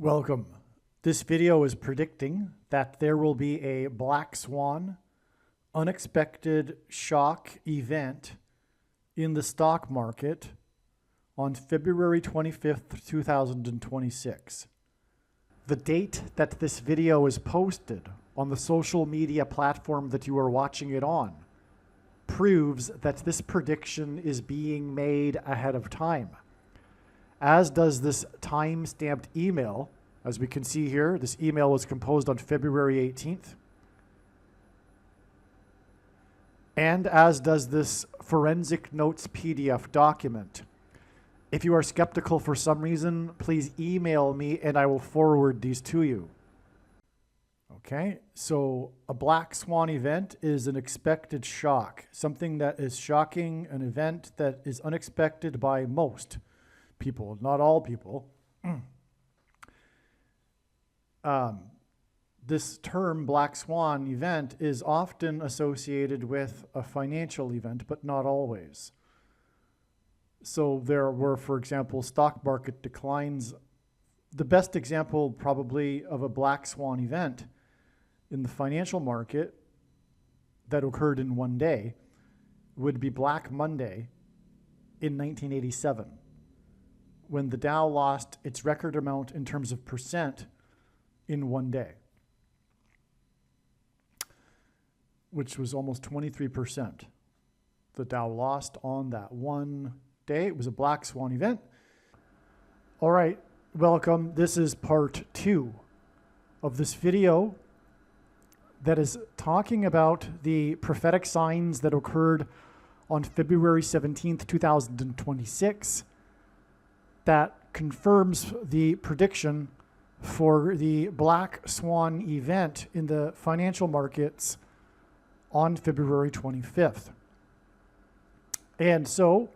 Welcome. This video is predicting that there will be a black swan, unexpected shock event in the stock market on February 25th, 2026. The date that this video is posted on the social media platform that you are watching it on proves that this prediction is being made ahead of time, as does this time-stamped email. As we can see here, this email was composed on February 18th. And as does this forensic notes PDF document. If you are skeptical for some reason, please email me and I will forward these to you. Okay, so a black swan event is an expected shock, something that is shocking, an event that is unexpected by most people, not all people. This term, black swan event, is often associated with a financial event, but not always. So there were, for example, stock market declines. The best example probably of a black swan event in the financial market that occurred in one day would be Black Monday in 1987, when the Dow lost its record amount in terms of percent in one day, which was almost 23%. The Dow lost on that one day. It was a black swan event. All right, welcome. This is part 2 of this video that is talking about the prophetic signs that occurred on February 17th, 2026 that confirms the prediction for the black swan event in the financial markets on February 25th. And so,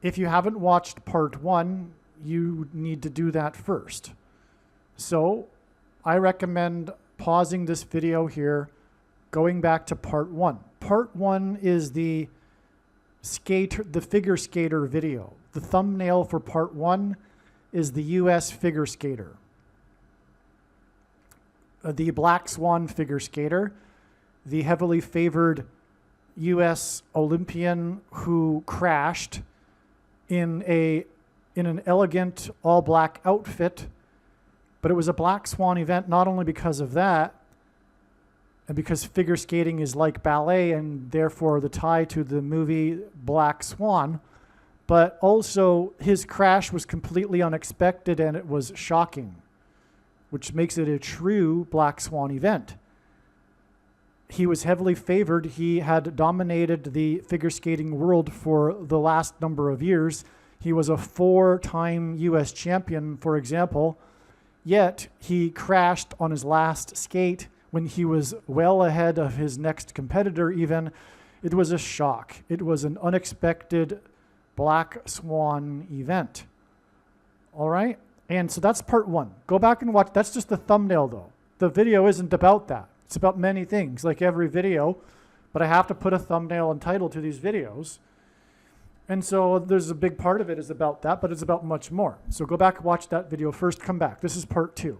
if you haven't watched part 1, you need to do that first. So, I recommend pausing this video here, going back to part 1. Part 1 is the figure skater video. The thumbnail for part 1 is the U.S. figure skater. The black swan figure skater, the heavily favored U.S. Olympian who crashed in an elegant all-black outfit, but it was a black swan event not only because of that, and because figure skating is like ballet and therefore the tie to the movie Black Swan, but also his crash was completely unexpected and it was shocking, which makes it a true black swan event. He was heavily favored. He had dominated the figure skating world for the last number of years. He was a 4-time U.S. champion, for example, yet he crashed on his last skate when he was well ahead of his next competitor even. It was a shock. It was an unexpected black swan event. All right? And so that's part 1. Go back and watch. That's just the thumbnail, though. The video isn't about that. It's about many things, like every video, but I have to put a thumbnail and title to these videos. And so there's a big part of it is about that, but it's about much more. So go back and watch that video first, come back. This is part 2.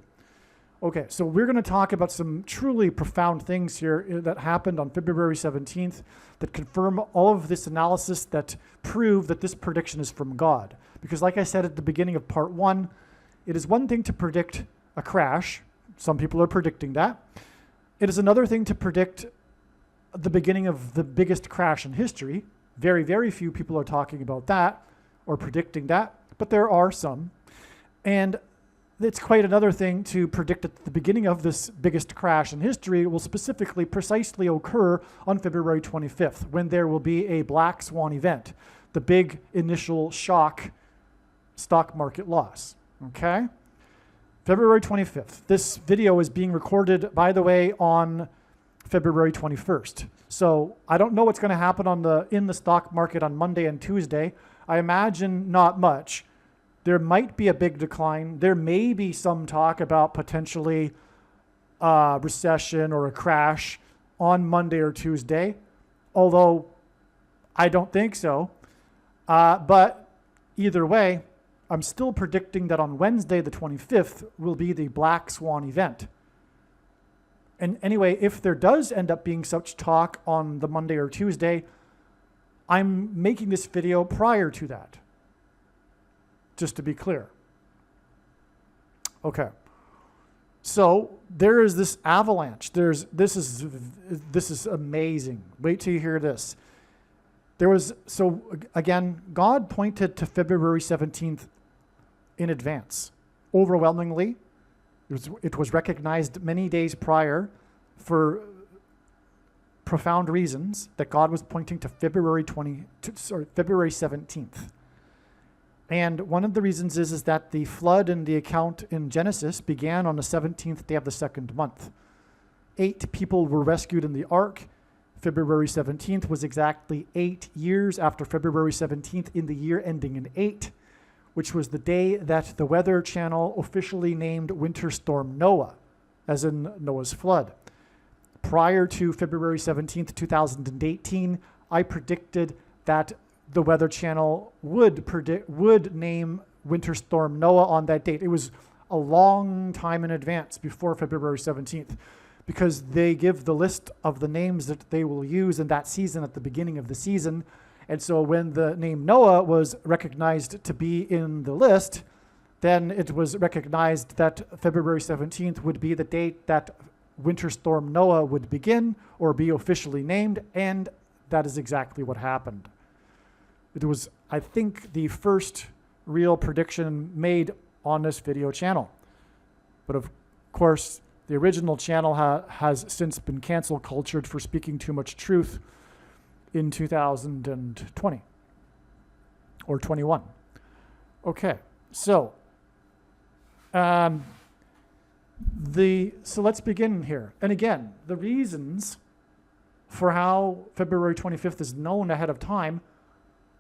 Okay, so we're going to talk about some truly profound things here that happened on February 17th that confirm all of this analysis, that prove that this prediction is from God. Because like I said at the beginning of part 1, it is one thing to predict a crash. Some people are predicting that. It is another thing to predict the beginning of the biggest crash in history. Very, very few people are talking about that or predicting that, but there are some. And it's quite another thing to predict that the beginning of this biggest crash in history will specifically, precisely occur on February 25th, when there will be a black swan event, the big initial shock stock market loss, okay? February 25th. This video is being recorded, by the way, on February 21st. So I don't know what's going to happen in the stock market on Monday and Tuesday. I imagine not much. There might be a big decline. There may be some talk about potentially a recession or a crash on Monday or Tuesday, although I don't think so. But either way, I'm still predicting that on Wednesday, the 25th, will be the Black Swan event. And anyway, if there does end up being such talk on the Monday or Tuesday, I'm making this video prior to that, just to be clear. Okay. So there is this avalanche. This is amazing. Wait till you hear this. So again, God pointed to February 17th in advance. Overwhelmingly, it was recognized many days prior for profound reasons that God was pointing to February 17th. And one of the reasons is that the flood in the account in Genesis began on the 17th day of the second month. 8 people were rescued in the ark. February 17th was exactly 8 years after February 17th in the year ending in 8, which was the day that the Weather Channel officially named Winter Storm Noah, as in Noah's flood. Prior to February 17th, 2018, I predicted that the Weather Channel would name Winter Storm Noah on that date. It was a long time in advance before February 17th, because they give the list of the names that they will use in that season at the beginning of the season. And so when the name Noah was recognized to be in the list, then it was recognized that February 17th would be the date that Winter Storm Noah would begin or be officially named, and that is exactly what happened. It was, I think, the first real prediction made on this video channel. But of course, the original channel has since been cancel cultured for speaking too much truth in 2020 or 21. Okay, so so let's begin here. And again, the reasons for how February 25th is known ahead of time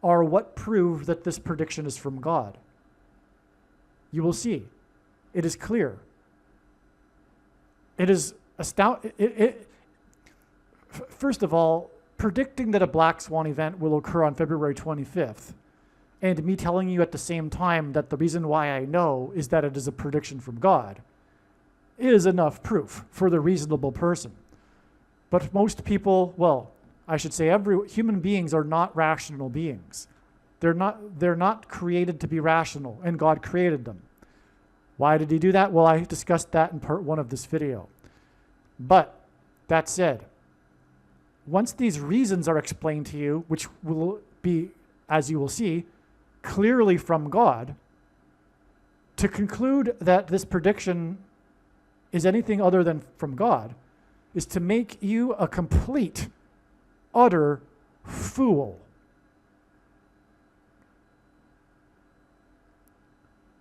are what prove that this prediction is from God. You will see. It is clear. It is astounding. First of all, predicting that a Black Swan event will occur on February 25th, and me telling you at the same time that the reason why I know is that it is a prediction from God, is enough proof for the reasonable person. But most people, well, I should say human beings are not rational beings. They're not created to be rational, and God created them. Why did he do that? Well, I discussed that in part 1 of this video. But that said, once these reasons are explained to you, which will be, as you will see, clearly from God, to conclude that this prediction is anything other than from God is to make you a complete, utter fool.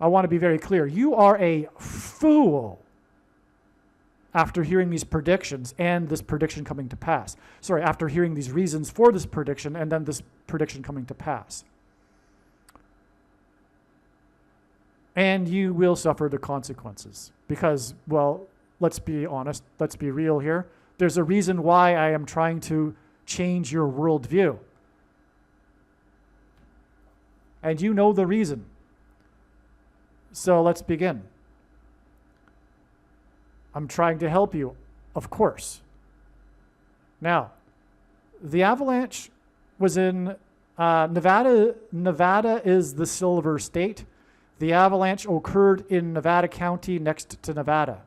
I want to be very clear. You are a fool after hearing these predictions and this prediction coming to pass. Sorry, after hearing these reasons for this prediction and then this prediction coming to pass. And you will suffer the consequences because, well, let's be honest, let's be real here. There's a reason why I am trying to change your worldview. And you know the reason. So let's begin. I'm trying to help you, of course. Now, the avalanche was in Nevada. Nevada is the silver state. The avalanche occurred in Nevada County next to Nevada.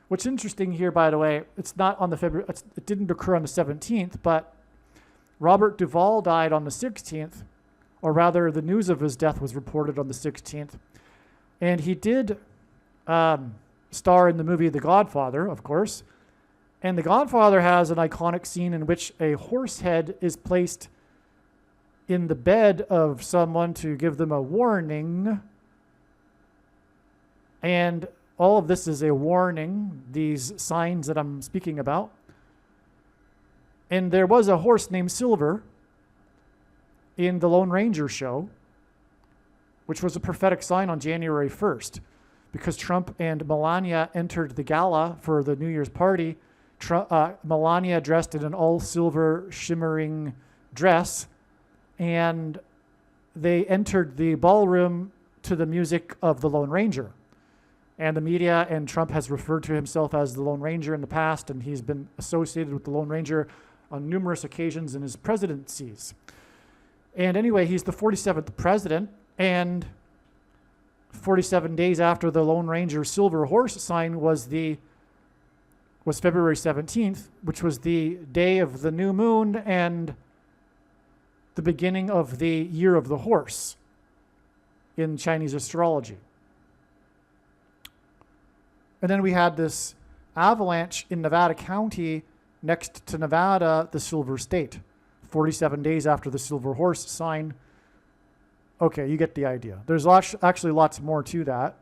What's interesting here, by the way, it's not on the it didn't occur on the 17th, but Robert Duvall died on the 16th, or rather the news of his death was reported on the 16th. And he did star in the movie The Godfather, of course. And The Godfather has an iconic scene in which a horse head is placed in the bed of someone to give them a warning. And all of this is a warning, these signs that I'm speaking about. And there was a horse named Silver in the Lone Ranger show, which was a prophetic sign on January 1st. Because Trump and Melania entered the gala for the New Year's party, Melania dressed in an all-silver shimmering dress, and they entered the ballroom to the music of the Lone Ranger. And the media and Trump has referred to himself as the Lone Ranger in the past, and he's been associated with the Lone Ranger on numerous occasions in his presidencies. And anyway, he's the 47th president, and 47 days after the Lone Ranger Silver Horse sign was February 17th, which was the day of the new moon and the beginning of the year of the horse in Chinese astrology. And then we had this avalanche in Nevada County next to Nevada, the Silver State, 47 days after the Silver Horse sign. Okay, you get the idea. There's actually lots more to that.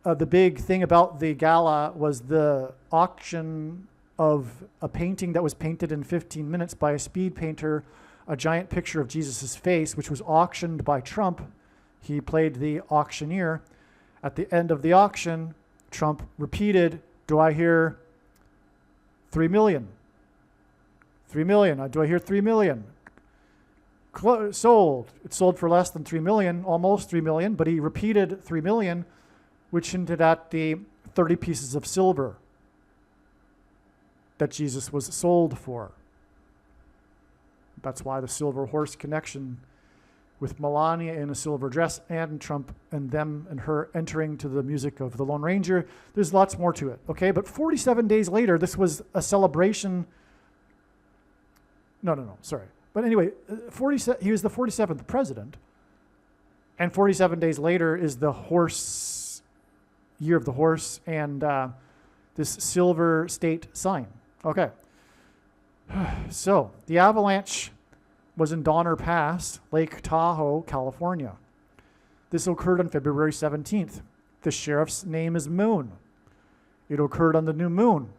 The big thing about the gala was the auction of a painting that was painted in 15 minutes by a speed painter, a giant picture of Jesus' face, which was auctioned by Trump. He played the auctioneer. At the end of the auction, Trump repeated, "Do I hear 3 million? 3 million. Do I hear 3 million? Sold." It sold for less than 3 million, almost 3 million, but he repeated 3 million, which hinted at the 30 pieces of silver that Jesus was sold for. That's why the Silver Horse connection with Melania in a silver dress and Trump and them and her entering to the music of the Lone Ranger. There's lots more to it, okay? But 47 days later, this was a celebration. No, sorry. But anyway, he was the 47th president, and 47 days later is the year of the horse and this Silver State sign. Okay. So the avalanche was in Donner Pass, Lake Tahoe, California. This occurred on February 17th. The sheriff's name is Moon. It occurred on the new moon,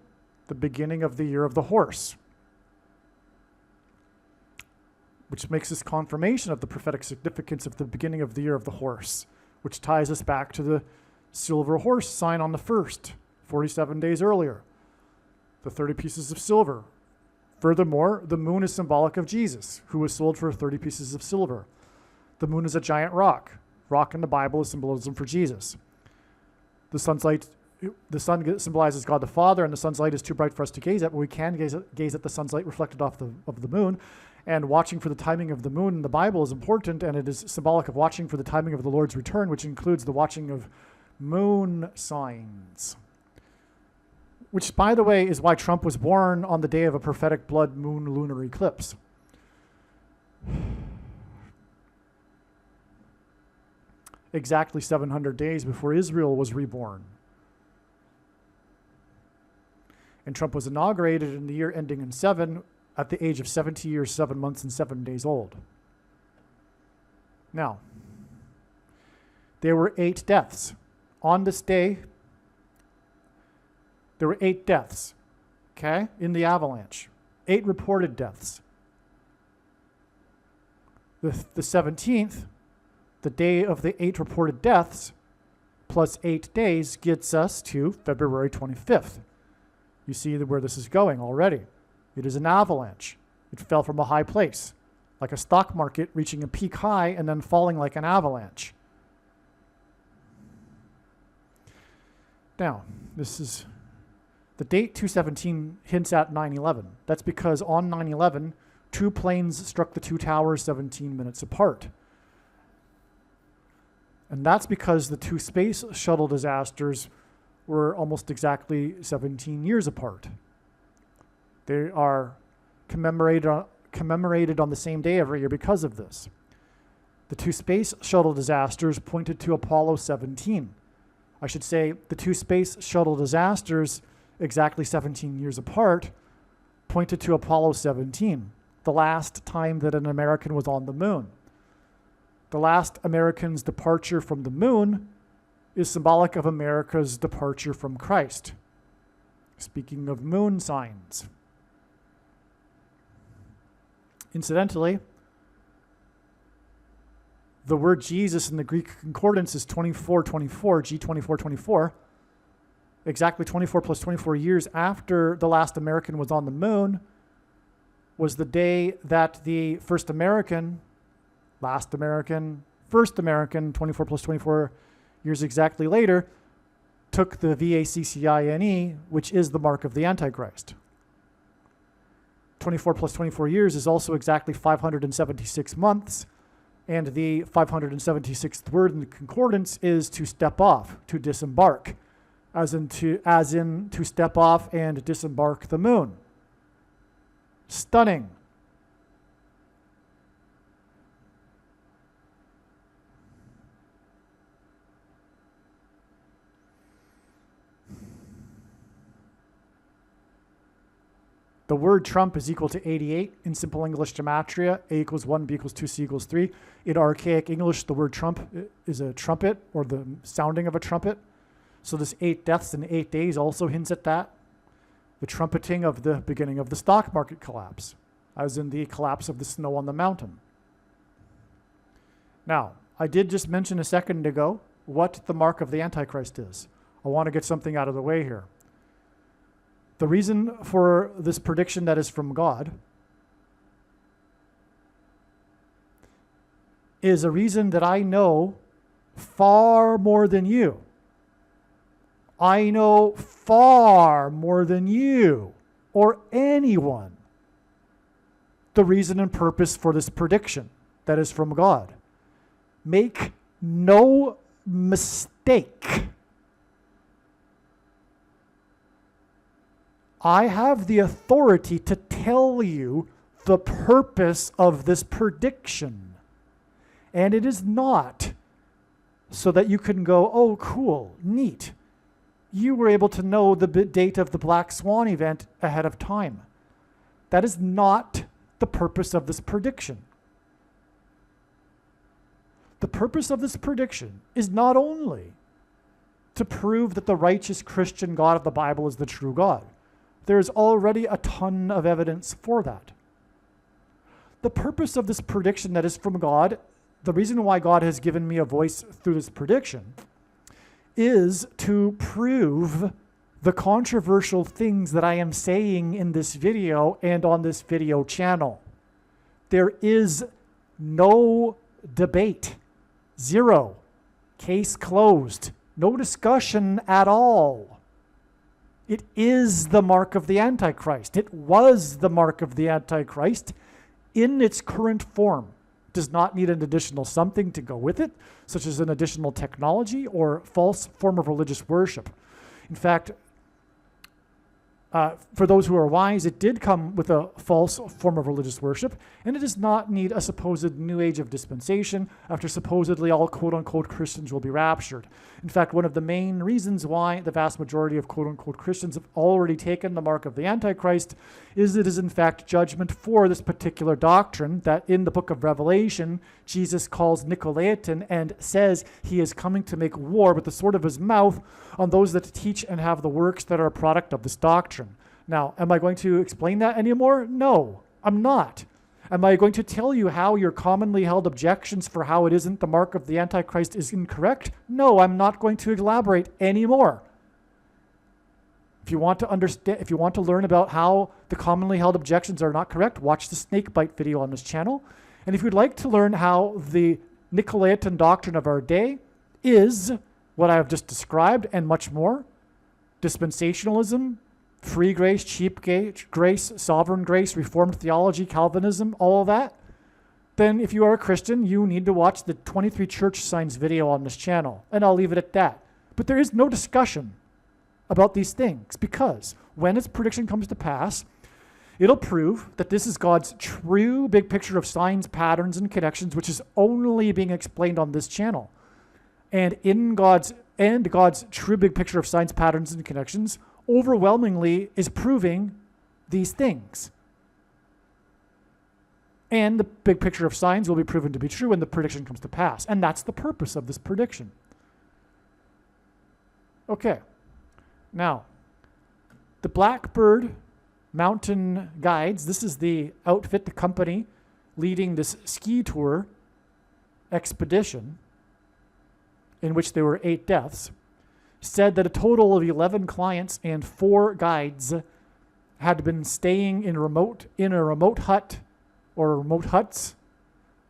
the beginning of the year of the horse, which makes this confirmation of the prophetic significance of the beginning of the year of the horse, which ties us back to the Silver Horse sign on the 1st, 47 days earlier, the 30 pieces of silver. Furthermore, the moon is symbolic of Jesus, who was sold for 30 pieces of silver. The moon is a giant rock. Rock in the Bible is symbolism for Jesus. The sun symbolizes God the Father, and the sun's light is too bright for us to gaze at, but we can gaze at the sun's light reflected off of the moon. And watching for the timing of the moon in the Bible is important, and it is symbolic of watching for the timing of the Lord's return, which includes the watching of moon signs. Which, by the way, is why Trump was born on the day of a prophetic blood moon lunar eclipse. Exactly 700 days before Israel was reborn. And Trump was inaugurated in the year ending in 7 at the age of 70 years, 7 months, and 7 days old. Now, there were 8 deaths. On this day, there were 8 deaths, okay, in the avalanche. 8 reported deaths. The 17th, the day of the 8 reported deaths, plus 8 days gets us to February 25th. You see where this is going already. It is an avalanche. It fell from a high place, like a stock market reaching a peak high and then falling like an avalanche. Now, this is the date 217 hints at 9/11. That's because on 9/11, 2 planes struck the 2 towers 17 minutes apart. And that's because the 2 space shuttle disasters were almost exactly 17 years apart. They are commemorated on the same day every year because of this. The 2 space shuttle disasters pointed to Apollo 17. I should say the 2 space shuttle disasters, exactly 17 years apart, pointed to Apollo 17, the last time that an American was on the moon. The last American's departure from the moon is symbolic of America's departure from Christ. Speaking of moon signs. Incidentally, the word Jesus in the Greek concordance is 2424, G2424. Exactly 24 plus 24 years after the last American was on the moon was the day that the first American last American, first American, 24 plus 24 years exactly later, took the VACCINE, which is the mark of the Antichrist. 24 plus 24 years is also exactly 576 months, and the 576th word in the concordance is to step off, to disembark, as in to step off and disembark the moon. Stunning. The word Trump is equal to 88 in simple English gematria. A equals 1, B equals 2, C equals 3. In archaic English, the word Trump is a trumpet, or the sounding of a trumpet. So this 8 deaths in 8 days also hints at that. The trumpeting of the beginning of the stock market collapse, as in the collapse of the snow on the mountain. Now, I did just mention a second ago what the mark of the Antichrist is. I want to get something out of the way here. The reason for this prediction that is from God is a reason that I know far more than you. I know far more than you or anyone the reason and purpose for this prediction that is from God. Make no mistake. I have the authority to tell you the purpose of this prediction. And it is not so that you can go, oh, cool, neat. You were able to know the date of the Black Swan event ahead of time. That is not the purpose of this prediction. The purpose of this prediction is not only to prove that the righteous Christian God of the Bible is the true God. There is already a ton of evidence for that. The purpose of this prediction that is from God, the reason why God has given me a voice through this prediction, is to prove the controversial things that I am saying in this video and on this video channel. There is no debate. Zero. Case closed. No discussion at all. It is the mark of the Antichrist. It was the mark of the Antichrist in its current form. It does not need an additional something to go with it, such as an additional technology or false form of religious worship. In fact, for those who are wise, it did come with a false form of religious worship, and it does not need a supposed new age of dispensation after supposedly all quote-unquote Christians will be raptured. In fact, one of the main reasons why the vast majority of quote-unquote Christians have already taken the mark of the Antichrist is it is in fact judgment for this particular doctrine that in the book of Revelation, Jesus calls Nicolaitan and says he is coming to make war with the sword of his mouth on those that teach and have the works that are a product of this doctrine. Now, am I going to explain that anymore? No, I'm not. Am I going to tell you how your commonly held objections for how it isn't the mark of the Antichrist is incorrect? No, I'm not going to elaborate anymore. If you want to understand, if you want to learn about how the commonly held objections are not correct, watch the snakebite video on this channel. And if you'd like to learn how the Nicolaitan doctrine of our day is what I have just described and much more, dispensationalism, free grace, cheap grace, sovereign grace, Reformed theology, Calvinism, all of that, then if you are a Christian, you need to watch the 23 church signs video on this channel. And I'll leave it at that. But there is no discussion about these things because when its prediction comes to pass, it'll prove that this is God's true big picture of signs, patterns, and connections, which is only being explained on this channel. And in God's true big picture of signs, patterns, and connections overwhelmingly is proving these things. And the big picture of signs will be proven to be true when the prediction comes to pass. And that's the purpose of this prediction. Okay. Now, the Blackbird Mountain Guides, this is the outfit, the company leading this ski tour expedition in which there were 8 deaths, said that a total of 11 clients and 4 guides had been staying in a remote hut or remote huts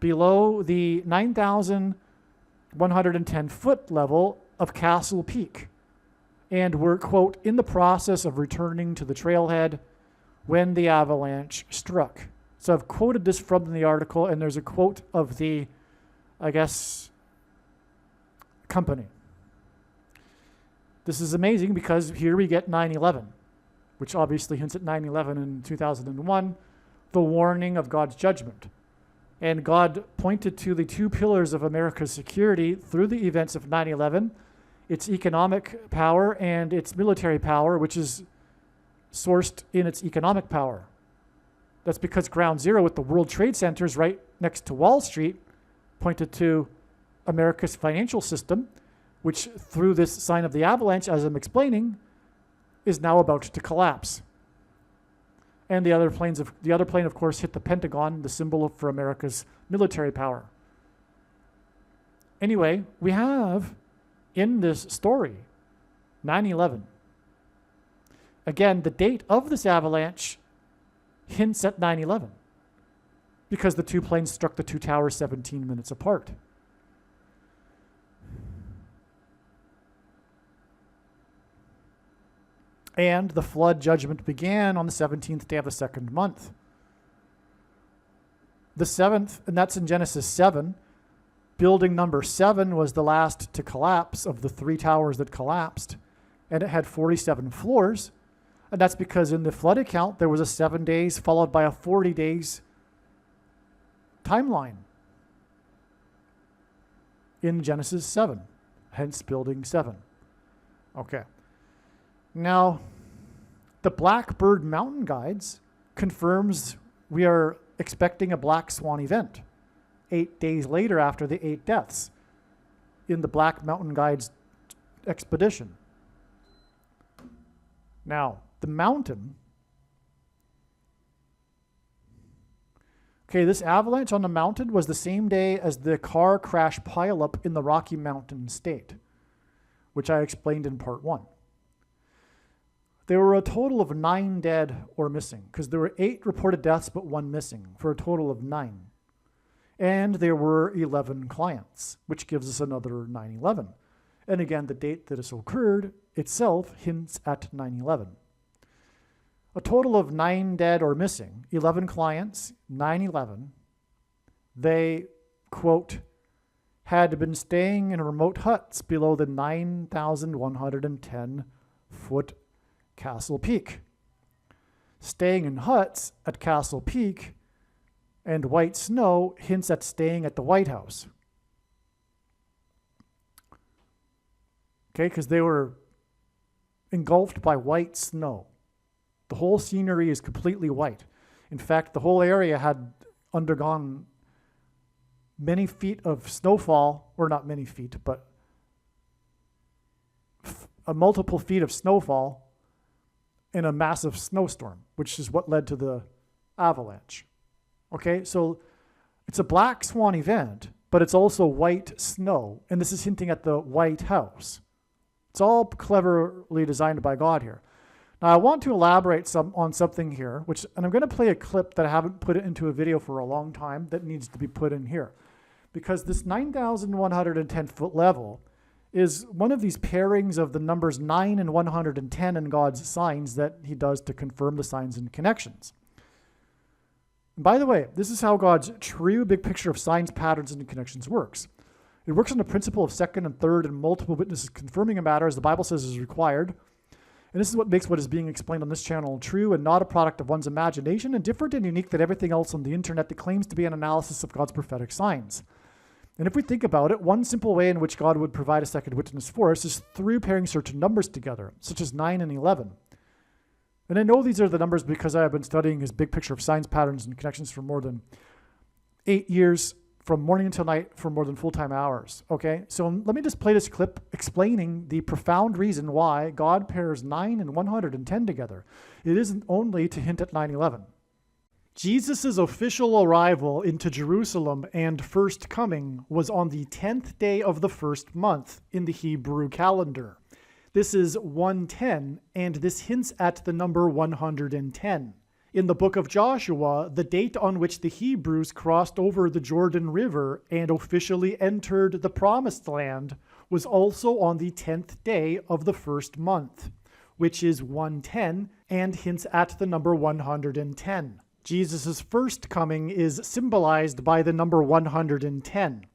below the 9,110 foot level of Castle Peak and were, quote, in the process of returning to the trailhead when the avalanche struck. So I've quoted this from the article, and there's a quote of the, I guess, company. This is amazing because here we get 9/11, which obviously hints at 9/11 in 2001, the warning of God's judgment. And God pointed to the two pillars of America's security through the events of 9/11, its economic power and its military power, which is sourced in its economic power. That's because Ground Zero with the World Trade Centers right next to Wall Street pointed to America's financial system, which through this sign of the avalanche, as I'm explaining, is now about to collapse. And the other plane, of course, hit the Pentagon, the symbol for America's military power. Anyway, we have in this story 9/11. Again, the date of this avalanche hints at 9/11 because the two planes struck the two towers 17 minutes apart. And the flood judgment began on the 17th day of the second month. The seventh, and that's in Genesis 7, building number 7 was the last to collapse of the three towers that collapsed, and it had 47 floors. And that's because in the flood account, there was a 7 days followed by a 40 days timeline in Genesis 7, hence building 7. Okay. Now, the Blackbird Mountain Guides confirms we are expecting a black swan event 8 days later after the 8 deaths in the Black Mountain Guides expedition. Now, the mountain. Okay, this avalanche on the mountain was the same day as the car crash pileup in the Rocky Mountain State, which I explained in part 1. There were a total of 9 dead or missing, because there were 8 reported deaths but 1 missing, for a total of 9. And there were 11 clients, which gives us another 9/11. And again, the date that this occurred itself hints at 9/11. A total of 9 dead or missing, 11 clients, 9/11. They, quote, had been staying in remote huts below the 9,110 foot Castle Peak. Staying in huts at Castle Peak and white snow hints at staying at the White House. Okay, because they were engulfed by white snow. The whole scenery is completely white. In fact, the whole area had undergone many feet of snowfall, or not many feet, but a multiple feet of snowfall in a massive snowstorm, which is what led to the avalanche. Okay, so it's a black swan event, but it's also white snow, and this is hinting at the White House. It's all cleverly designed by God here. Now, I want to elaborate on something here, and I'm going to play a clip that I haven't put it into a video for a long time that needs to be put in here. Because this 9,110 foot level is one of these pairings of the numbers 9 and 110 in God's signs that he does to confirm the signs and connections. And by the way, this is how God's true big picture of signs, patterns, and connections works. It works on the principle of second and third and multiple witnesses confirming a matter as the Bible says is required. And this is what makes what is being explained on this channel true and not a product of one's imagination and different and unique than everything else on the internet that claims to be an analysis of God's prophetic signs. And if we think about it, one simple way in which God would provide a second witness for us is through pairing certain numbers together, such as 9 and 11. And I know these are the numbers because I have been studying his big picture of signs, patterns, and connections for more than 8 years, from morning until night, for more than full-time hours. Okay, so let me just play this clip explaining the profound reason why God pairs 9 and 110 together. It isn't only to hint at 9/11. Jesus' official arrival into Jerusalem and first coming was on the 10th day of the first month in the Hebrew calendar. This is 110, and this hints at the number 110 In the book of Joshua, the date on which the Hebrews crossed over the Jordan River and officially entered the Promised Land was also on the 10th day of the first month, which is 110 and hints at the number 110. Jesus' first coming is symbolized by the number 110.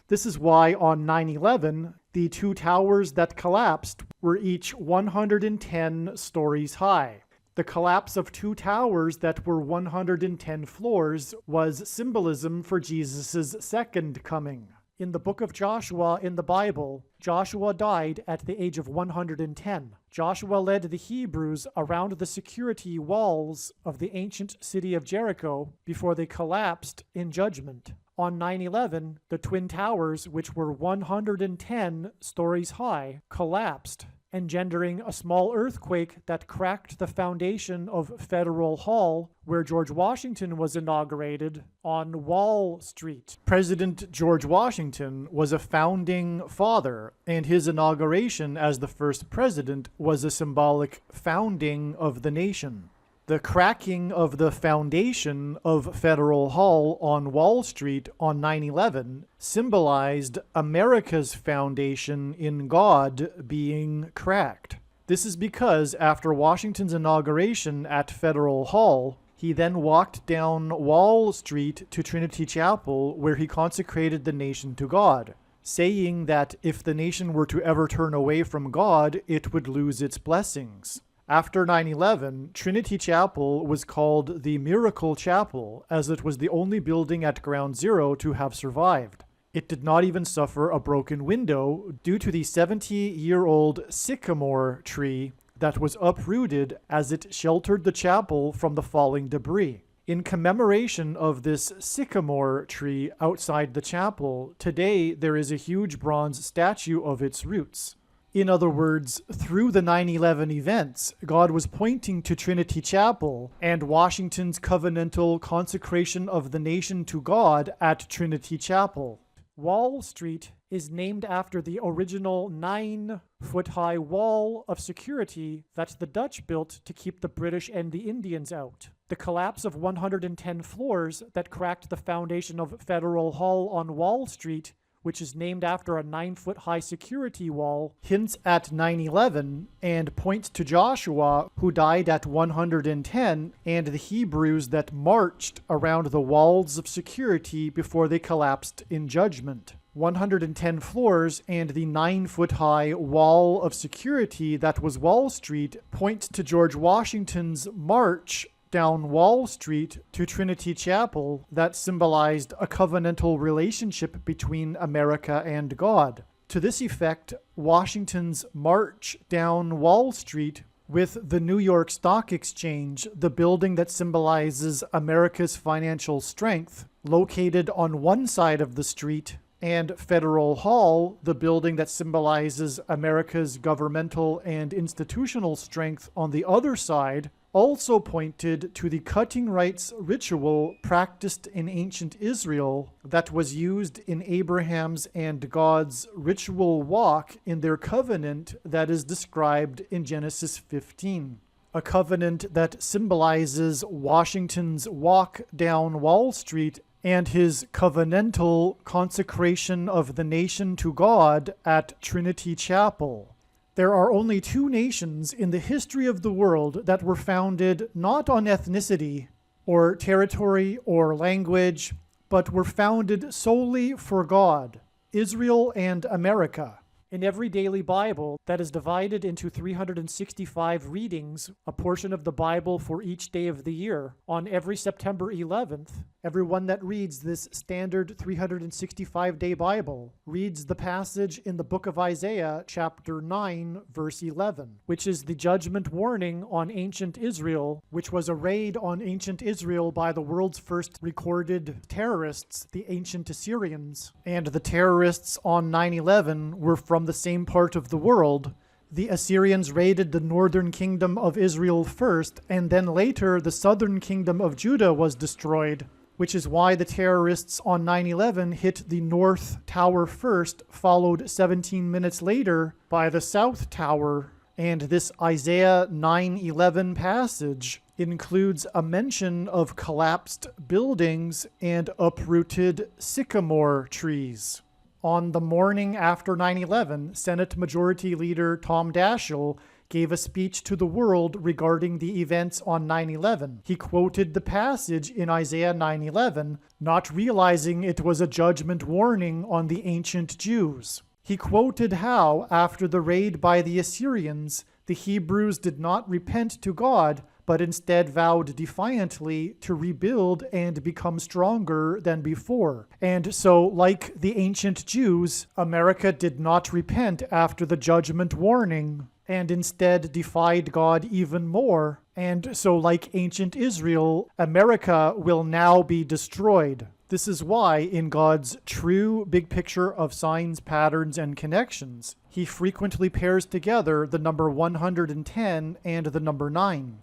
This is why on 9/11, the two towers that collapsed were each 110 stories high. The collapse of two towers that were 110 floors was symbolism for Jesus' second coming. In the book of Joshua in the Bible, Joshua died at the age of 110. Joshua led the Hebrews around the security walls of the ancient city of Jericho before they collapsed in judgment. On 9/11, the Twin Towers, which were 110 stories high, collapsed, engendering a small earthquake that cracked the foundation of Federal Hall, where George Washington was inaugurated, on Wall Street. President George Washington was a founding father, and his inauguration as the first president was a symbolic founding of the nation. The cracking of the foundation of Federal Hall on Wall Street on 9/11 symbolized America's foundation in God being cracked. This is because after Washington's inauguration at Federal Hall, he then walked down Wall Street to Trinity Chapel, where he consecrated the nation to God, saying that if the nation were to ever turn away from God, it would lose its blessings. After 9/11, Trinity Chapel was called the Miracle Chapel, as it was the only building at Ground Zero to have survived. It did not even suffer a broken window due to the 70-year-old sycamore tree that was uprooted as it sheltered the chapel from the falling debris. In commemoration of this sycamore tree outside the chapel, today there is a huge bronze statue of its roots. In other words, through the 9/11 events, God was pointing to Trinity Chapel and Washington's covenantal consecration of the nation to God at Trinity Chapel. Wall Street is named after the original 9-foot-high wall of security that the Dutch built to keep the British and the Indians out. The collapse of 110 floors that cracked the foundation of Federal Hall on Wall Street, which is named after a 9-foot-high security wall, hints at 9/11 and points to Joshua, who died at 110, and the Hebrews that marched around the walls of security before they collapsed in judgment. 110 floors and the 9-foot-high wall of security that was Wall Street points to George Washington's march down Wall Street to Trinity Chapel that symbolized a covenantal relationship between America and God. To this effect, Washington's march down Wall Street with the New York Stock Exchange, the building that symbolizes America's financial strength, located on one side of the street, and Federal Hall, the building that symbolizes America's governmental and institutional strength on the other side, also pointed to the cutting rights ritual practiced in ancient Israel that was used in Abraham's and God's ritual walk in their covenant that is described in Genesis 15. A covenant that symbolizes Washington's walk down Wall Street and his covenantal consecration of the nation to God at Trinity Chapel. There are only two nations in the history of the world that were founded not on ethnicity or territory or language, but were founded solely for God: Israel and America. In every daily Bible that is divided into 365 readings, a portion of the Bible for each day of the year, on every September 11th, everyone that reads this standard 365-day Bible reads the passage in the book of Isaiah, chapter 9, verse 11, which is the judgment warning on ancient Israel, which was a raid on ancient Israel by the world's first recorded terrorists, the ancient Assyrians. And the terrorists on 9/11 were from the same part of the world. The Assyrians raided the northern kingdom of Israel first, and then later the southern kingdom of Judah was destroyed, which is why the terrorists on 9/11 hit the North Tower first, followed 17 minutes later by the South Tower, And this Isaiah 9:11 passage includes a mention of collapsed buildings and uprooted sycamore trees. On the morning after 9/11, Senate Majority Leader Tom Daschle gave a speech to the world regarding the events on 9/11. He quoted the passage in Isaiah 9:11, not realizing it was a judgment warning on the ancient Jews. He quoted how, after the raid by the Assyrians, the Hebrews did not repent to God, but instead vowed defiantly to rebuild and become stronger than before. And so, like the ancient Jews, America did not repent after the judgment warning, and instead defied God even more. And so, like ancient Israel, America will now be destroyed. This is why, in God's true big picture of signs, patterns, and connections, he frequently pairs together the number 110 and the number 9.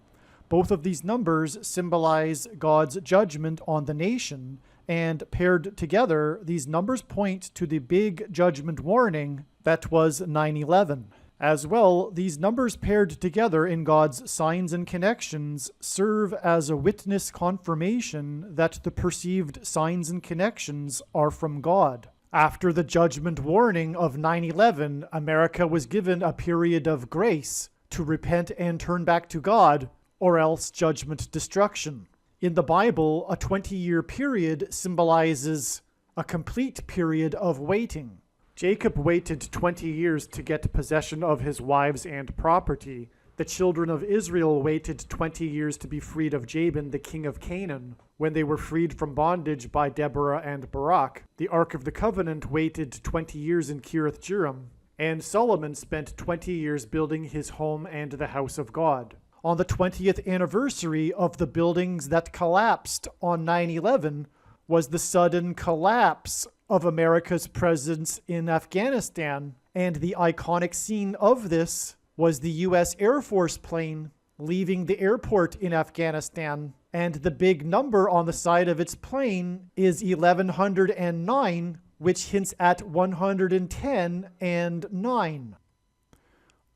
Both of these numbers symbolize God's judgment on the nation, and paired together, these numbers point to the big judgment warning that was 9/11. As well, these numbers paired together in God's signs and connections serve as a witness confirmation that the perceived signs and connections are from God. After the judgment warning of 9/11, America was given a period of grace to repent and turn back to God, or else judgment destruction. In the Bible, a 20-year period symbolizes a complete period of waiting. Jacob waited 20 years to get possession of his wives and property. The children of Israel waited 20 years to be freed of Jabin, the king of Canaan, when they were freed from bondage by Deborah and Barak. The Ark of the Covenant waited 20 years in Kiriath Jearim, and Solomon spent 20 years building his home and the house of God. On the 20th anniversary of the buildings that collapsed on 9/11 was the sudden collapse of America's presence in Afghanistan, and the iconic scene of this was the U.S. Air Force plane leaving the airport in Afghanistan, and the big number on the side of its plane is 1109, which hints at 110 and 9.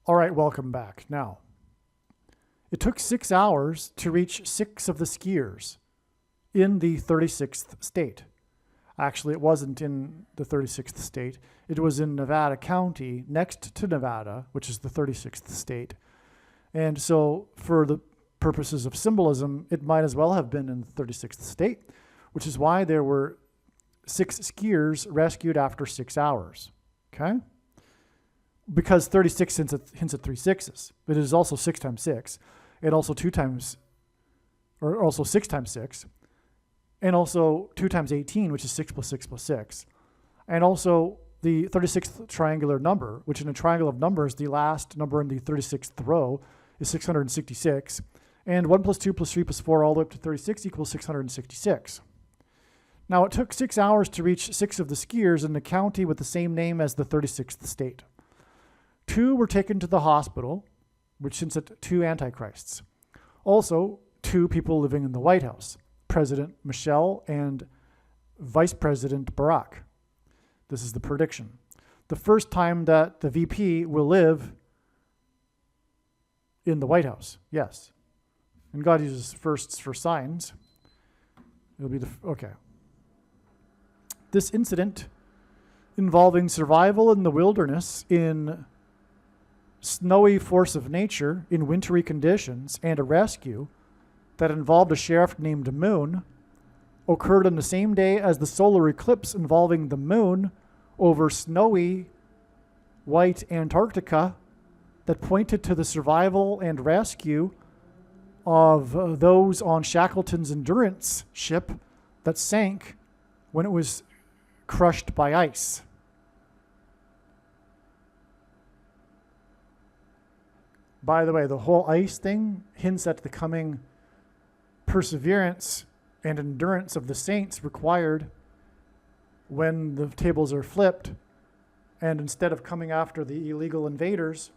All right, welcome back. Now, it took 6 hours to reach 6 of the skiers in the 36th state. Actually, it wasn't in the 36th state. It was in Nevada County, next to Nevada, which is the 36th state. And so, for the purposes of symbolism, it might as well have been in the 36th state, which is why there were 6 skiers rescued after 6 hours. Okay? Because 36 hints at 3 sixes. But it is also 6 times 6, and also 6 times 6, and also 2 times 18, which is 6 plus 6 plus 6. And also the 36th triangular number, which in a triangle of numbers, the last number in the 36th row is 666. And 1 plus 2 plus 3 plus 4 all the way up to 36 equals 666. Now, it took 6 hours to reach 6 of the skiers in the county with the same name as the 36th state. 2 were taken to the hospital, which hints at 2 antichrists. Also, 2 people living in the White House, President Michelle and Vice President Barack. This is the prediction. The first time that the VP will live in the White House, yes. And God uses firsts for signs. It'll be okay. This incident involving survival in the wilderness in snowy force of nature in wintry conditions and a rescue that involved a sheriff named Moon occurred on the same day as the solar eclipse involving the moon over snowy white Antarctica that pointed to the survival and rescue of those on Shackleton's Endurance ship that sank when it was crushed by ice. By the way, the whole ice thing hints at the coming perseverance and endurance of the saints required when the tables are flipped, and instead of coming after the illegal invaders,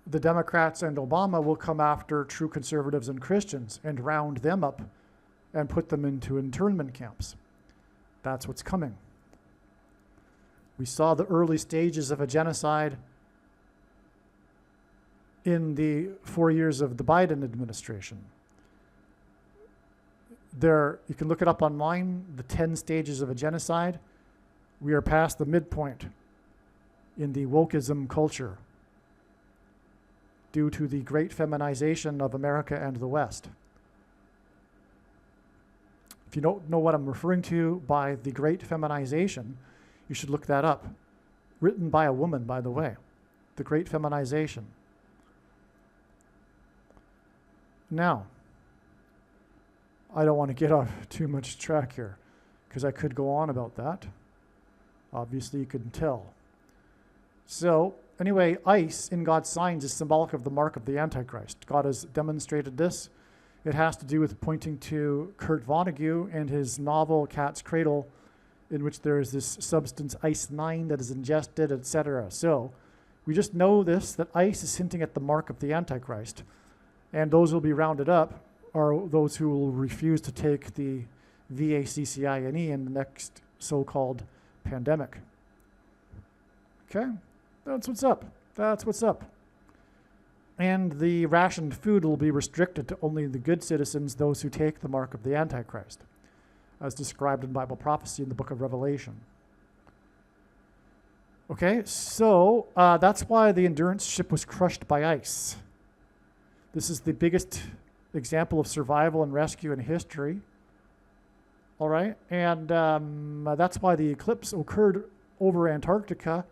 the Democrats and Obama will come after true conservatives and Christians and round them up and put them into internment camps. That's what's coming. We saw the early stages of a genocide in the 4 years of the Biden administration. You can look it up online, the 10 stages of a genocide. We are past the midpoint in the wokeism culture due to the great feminization of America and the West. If you don't know what I'm referring to by the great feminization, you should look that up. Written by a woman, by the way. The great feminization. Now, I don't want to get off too much track here because I could go on about that. Obviously, you couldn't tell. So, anyway, ice in God's signs is symbolic of the mark of the Antichrist. God has demonstrated this. It has to do with pointing to Kurt Vonnegut and his novel Cat's Cradle, in which there is this substance ice-9 that is ingested, etc. So, we just know this, that ice is hinting at the mark of the Antichrist. And those who will be rounded up are those who will refuse to take the vaccine in the next so-called pandemic. Okay? That's what's up. That's what's up. And the rationed food will be restricted to only the good citizens, those who take the mark of the Antichrist, as described in Bible prophecy in the book of Revelation. Okay, so that's why the Endurance ship was crushed by ice. This is the biggest example of survival and rescue in history. All right, and that's why the eclipse occurred over Antarctica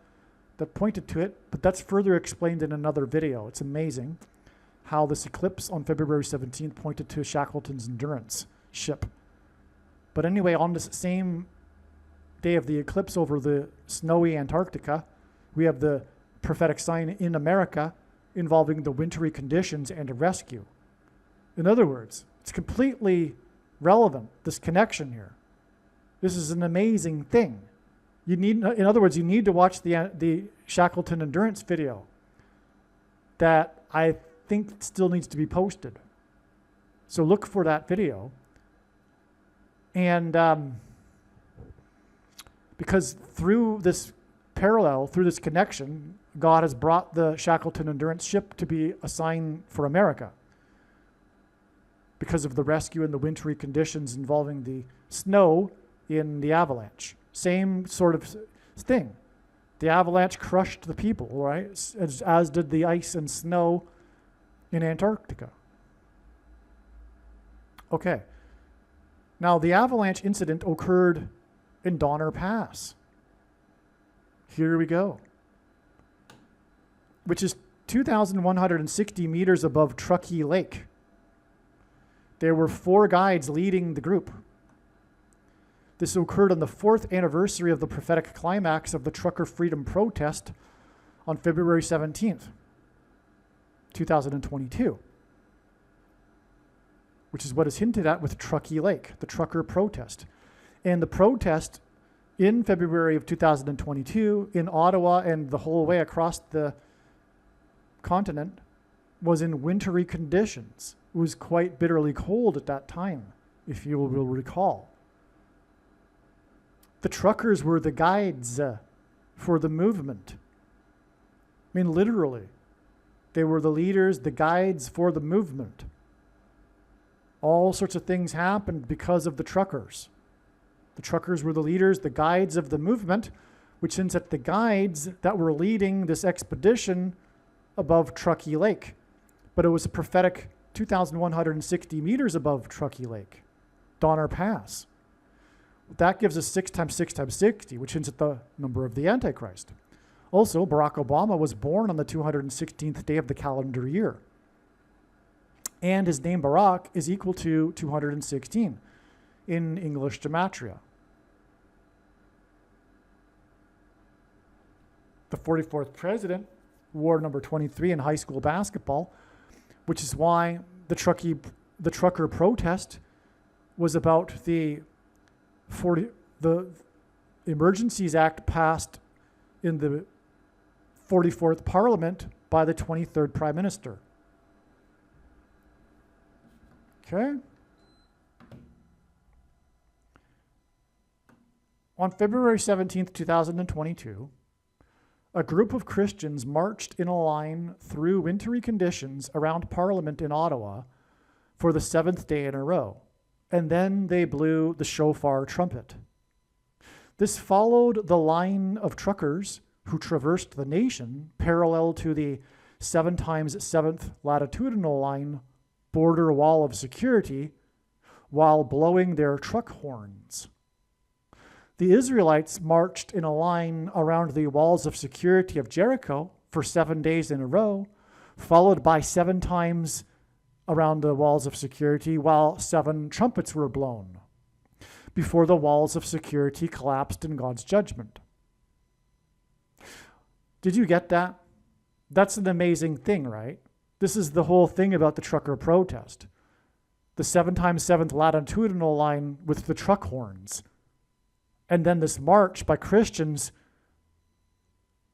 that pointed to it, but that's further explained in another video. It's amazing how this eclipse on February 17th pointed to Shackleton's Endurance ship. But anyway, on this same day of the eclipse over the snowy Antarctica, we have the prophetic sign in America involving the wintry conditions and a rescue. In other words, it's completely relevant, this connection here. This is an amazing thing. In other words, you need to watch the Shackleton Endurance video that I think still needs to be posted. So look for that video. And because through this parallel, through this connection, God has brought the Shackleton Endurance ship to be a sign for America because of the rescue in the wintry conditions involving the snow in the avalanche. Same sort of thing. The avalanche crushed the people, right? As did the ice and snow in Antarctica. Okay. Now, the avalanche incident occurred in Donner Pass. Here we go. Which is 2,160 meters above Truckee Lake. There were 4 guides leading the group. This occurred on the 4th anniversary of the prophetic climax of the trucker freedom protest on February 17th, 2022, which is what is hinted at with Truckee Lake, the trucker protest. And the protest in February of 2022 in Ottawa and the whole way across the continent was in wintry conditions. It was quite bitterly cold at that time, if you will recall. The truckers were the guides for the movement. I mean, literally. They were the leaders, the guides for the movement. All sorts of things happened because of the truckers. The truckers were the leaders, the guides of the movement, which hints at the guides that were leading this expedition above Truckee Lake. But it was a prophetic 2,160 meters above Truckee Lake, Donner Pass. That gives us 6 times 6 times 60, which hints at the number of the Antichrist. Also, Barack Obama was born on the 216th day of the calendar year. And his name Barack is equal to 216 in English gematria. The 44th president wore number 23 in high school basketball, which is why the trucker protest was about the Emergencies Act passed in the 44th Parliament by the 23rd Prime Minister. Okay? On February 17th, 2022, a group of Christians marched in a line through wintry conditions around Parliament in Ottawa for the 7th day in a row, and then they blew the shofar trumpet. This followed the line of truckers who traversed the nation parallel to the 7 times 7th latitudinal line border wall of security while blowing their truck horns. The Israelites marched in a line around the walls of security of Jericho for 7 days in a row, followed by 7 times around the walls of security while 7 trumpets were blown before the walls of security collapsed in God's judgment. Did you get that? That's an amazing thing, right? This is the whole thing about the trucker protest. The 7 times 7th latitudinal line with the truck horns. And then this march by Christians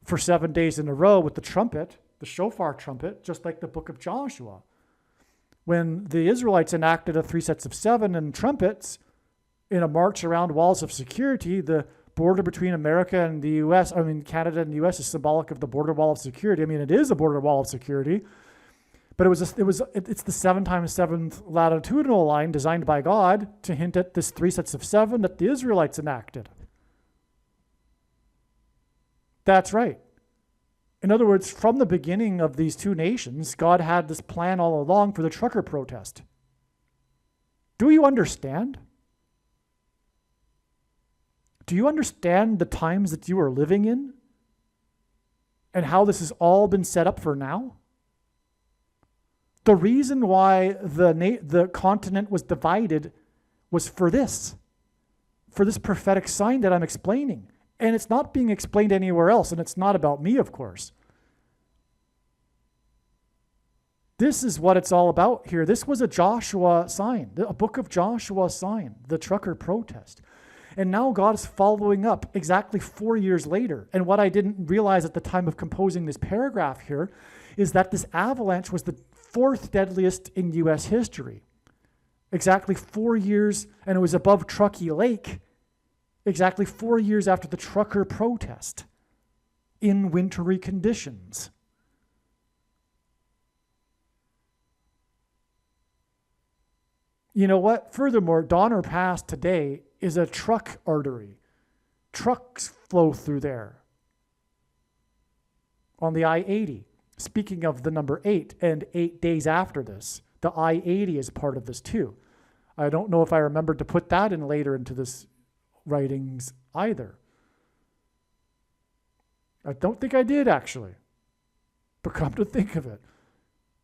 for 7 days in a row with the trumpet, the shofar trumpet, just like the book of Joshua. When the Israelites enacted a 3 sets of 7 and trumpets in a march around walls of security, the border between America and the U.S., Canada and the U.S. is symbolic of the border wall of security. It is a border wall of security, but it's the 7 times 7th latitudinal line designed by God to hint at this 3 sets of 7 that the Israelites enacted. That's right. In other words, from the beginning of these 2 nations, God had this plan all along for the trucker protest. Do you understand? Do you understand the times that you are living in and how this has all been set up for now? The reason why the continent was divided was for this prophetic sign that I'm explaining. And it's not being explained anywhere else, and it's not about me, of course. This is what it's all about here. This was a Joshua sign, a book of Joshua sign, the trucker protest. And now God is following up exactly 4 years later. And what I didn't realize at the time of composing this paragraph here is that this avalanche was the 4th deadliest in U.S. history. Exactly 4 years, and it was above Truckee Lake, exactly 4 years after the trucker protest in wintry conditions. You know what? Furthermore, Donner Pass today is a truck artery. Trucks flow through there on the I-80. Speaking of the number 8 and 8 days after this, the I-80 is part of this too. I don't know if I remembered to put that in later into this writings either. I don't think I did actually, but come to think of it.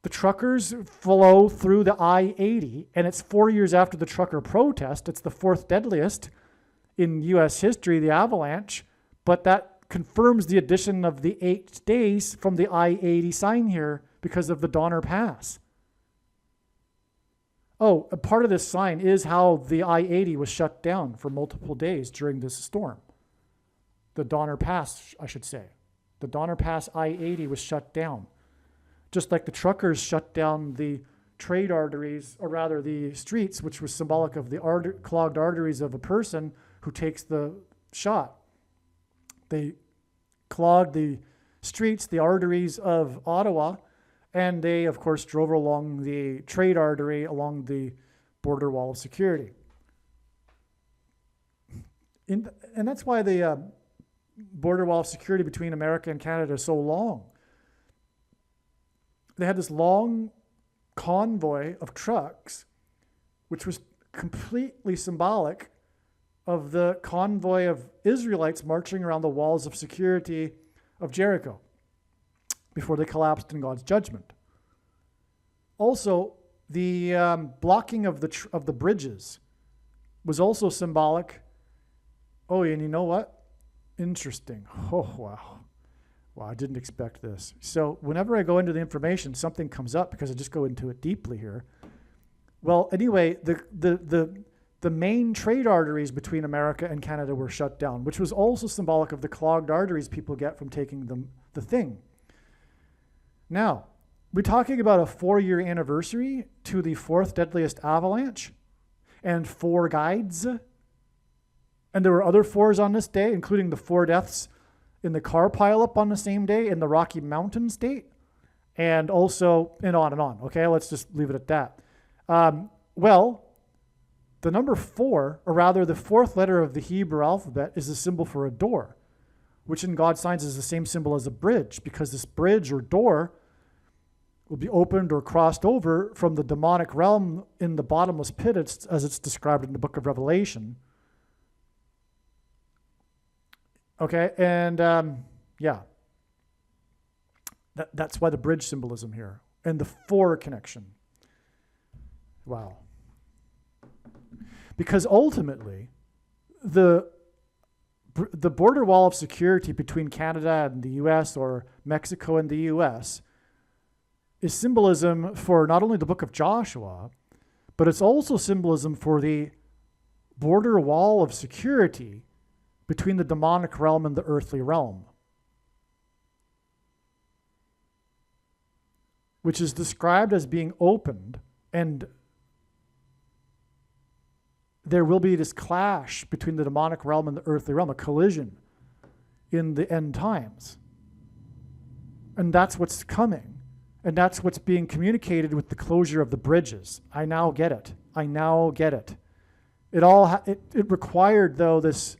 The truckers flow through the I-80, and it's 4 years after the trucker protest. It's the 4th deadliest in U.S. history, the avalanche, but that confirms the addition of the 8 days from the I-80 sign here because of the Donner Pass. Oh, a part of this sign is how the I-80 was shut down for multiple days during this storm. The Donner Pass, I should say. The Donner Pass I-80 was shut down. Just like the truckers shut down the trade arteries, or rather the streets, which was symbolic of the clogged arteries of a person who takes the shot. They clogged the streets, the arteries of Ottawa, and they, of course, drove along the trade artery along the border wall of security. And that's why the border wall of security between America and Canada is so long. They had this long convoy of trucks, which was completely symbolic of the convoy of Israelites marching around the walls of security of Jericho before they collapsed in God's judgment. Also, the blocking of the bridges was also symbolic. Oh, and you know what? Interesting. Oh, wow. Wow, I didn't expect this. So whenever I go into the information, something comes up because I just go into it deeply here. Well, anyway, the main trade arteries between America and Canada were shut down, which was also symbolic of the clogged arteries people get from taking the thing. Now, we're talking about a 4-year anniversary to the 4th deadliest avalanche and 4 guides. And there were other 4s on this day, including the 4 deaths in the car pileup on the same day in the Rocky Mountains date, and also, and on and on. Okay, let's just leave it at that. Well, the number 4, or rather the 4th letter of the Hebrew alphabet, is a symbol for a door, which in God's signs is the same symbol as a bridge, because this bridge or door will be opened or crossed over from the demonic realm in the bottomless pit, as it's described in the book of Revelation. Okay, and yeah, that's why the bridge symbolism here, and the 4 connection. Wow. Because ultimately, the border wall of security between Canada and the U.S., or Mexico and the U.S., is symbolism for not only the book of Joshua, but it's also symbolism for the border wall of security between the demonic realm and the earthly realm, which is described as being opened, and there will be this clash between the demonic realm and the earthly realm, a collision in the end times. And that's what's coming. And that's what's being communicated with the closure of the bridges. I now get it. I now get it. It required, though, this,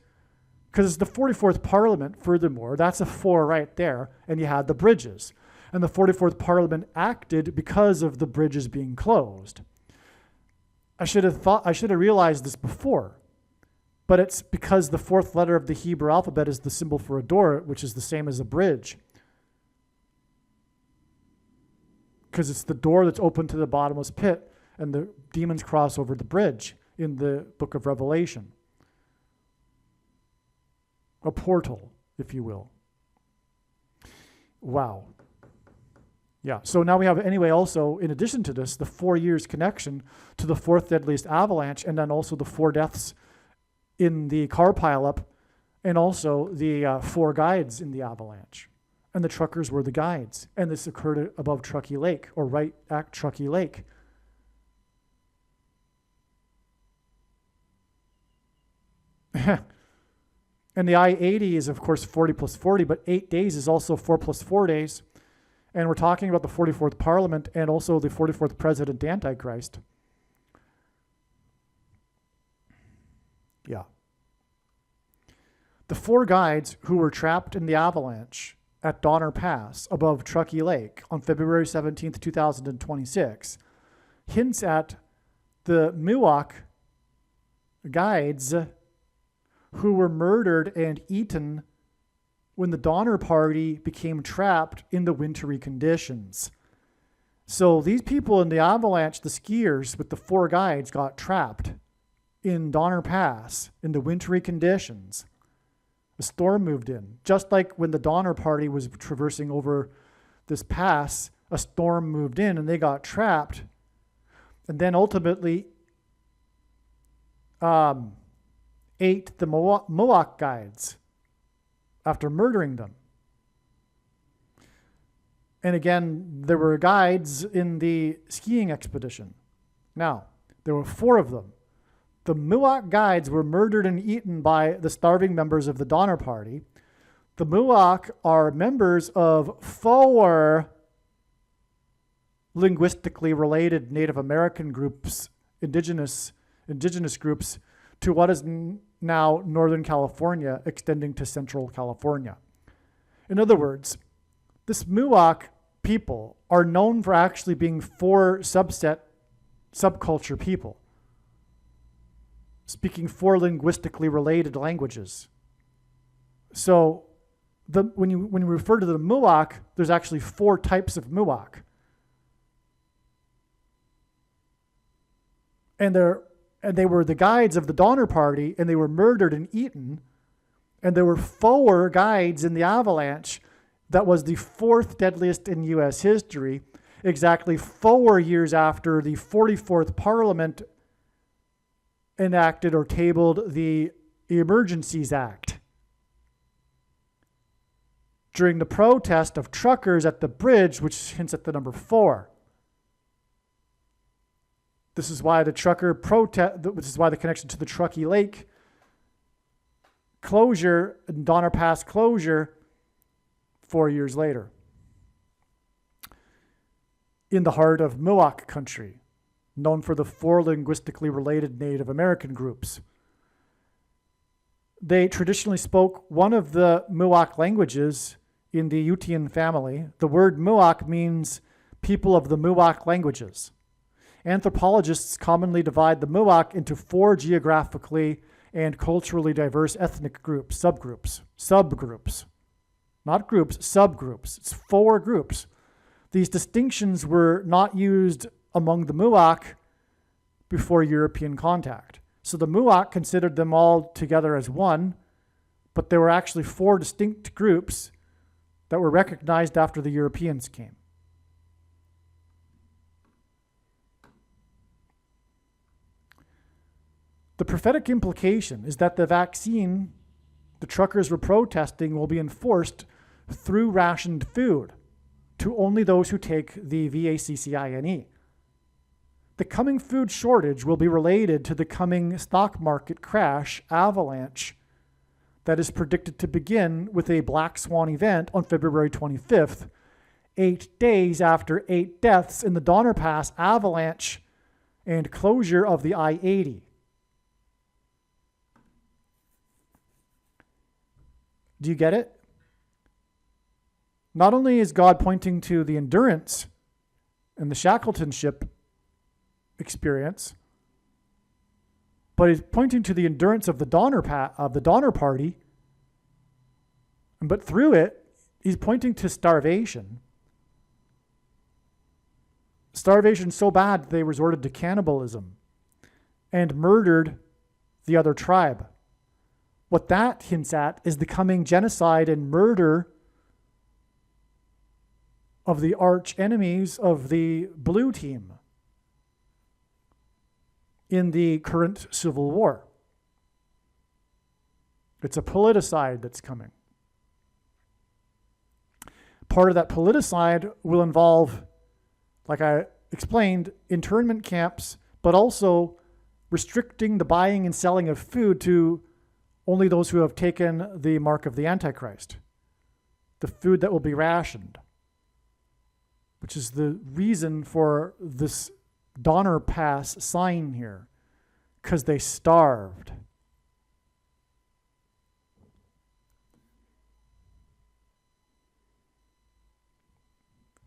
because it's the 44th Parliament, furthermore, that's a 4 right there, and you had the bridges. And the 44th Parliament acted because of the bridges being closed. I should have realized this before, but it's because the 4th letter of the Hebrew alphabet is the symbol for a door, which is the same as a bridge. Because it's the door that's open to the bottomless pit, and the demons cross over the bridge in the book of Revelation. A portal, if you will. Wow. Yeah, so now we have, anyway, also, in addition to this, the 4 years connection to the 4th deadliest avalanche, and then also the 4 deaths in the car pileup, and also the 4 guides in the avalanche. And the truckers were the guides. And this occurred above Truckee Lake, or right at Truckee Lake. And the I-80 is, of course, 40 plus 40, but 8 days is also 4 plus 4 days. And we're talking about the 44th Parliament and also the 44th President Antichrist. Yeah. The 4 guides who were trapped in the avalanche at Donner Pass above Truckee Lake on February 17th, 2026 hints at the Miwok guides who were murdered and eaten when the Donner Party became trapped in the wintry conditions. So these people in the avalanche, the skiers with the 4 guides, got trapped in Donner Pass in the wintry conditions. A storm moved in. Just like when the Donner Party was traversing over this pass, a storm moved in and they got trapped. And then ultimately ate the Mohawk guides after murdering them. And again, there were guides in the skiing expedition. Now, there were 4 of them. The Miwok guides were murdered and eaten by the starving members of the Donner Party. The Miwok are members of 4 linguistically related Native American groups, indigenous groups, to what is now Northern California, extending to Central California. In other words, this Miwok people are known for actually being 4 subculture people, speaking 4 linguistically related languages. So when you refer to the Miwok, there's actually 4 types of Miwok. And they were the guides of the Donner Party, and they were murdered and eaten. And there were 4 guides in the avalanche that was the 4th deadliest in U.S. history, exactly 4 years after the 44th Parliament enacted or tabled the Emergencies Act. During the protest of truckers at the bridge, which hints at the number 4. This is why the trucker protest, which is why the connection to the Truckee Lake closure and Donner Pass closure 4 years later. In the heart of Miwok country, known for the 4 linguistically related Native American groups. They traditionally spoke one of the Miwok languages in the Utian family. The word Miwok means people of the Miwok languages. Anthropologists commonly divide the Miwok into 4 geographically and culturally diverse ethnic groups, subgroups. Not groups, subgroups. It's 4 groups. These distinctions were not used among the Miwok before European contact. So the Miwok considered them all together as one, but there were actually 4 distinct groups that were recognized after the Europeans came. The prophetic implication is that the vaccine the truckers were protesting will be enforced through rationed food to only those who take the VACCINE. The coming food shortage will be related to the coming stock market crash avalanche that is predicted to begin with a black swan event on February 25th, 8 days after 8 deaths in the Donner Pass avalanche and closure of the I-80. Do you get it? Not only is God pointing to the endurance and the Shackletonship experience, but he's pointing to the endurance of the Donner Party. But through it, he's pointing to starvation. Starvation so bad that they resorted to cannibalism and murdered the other tribe. What that hints at is the coming genocide and murder of the arch enemies of the blue team in the current civil war. It's a politicide that's coming. Part of that politicide will involve, like I explained, internment camps, but also restricting the buying and selling of food to only those who have taken the mark of the Antichrist, the food that will be rationed, which is the reason for this Donner Pass sign here, because they starved.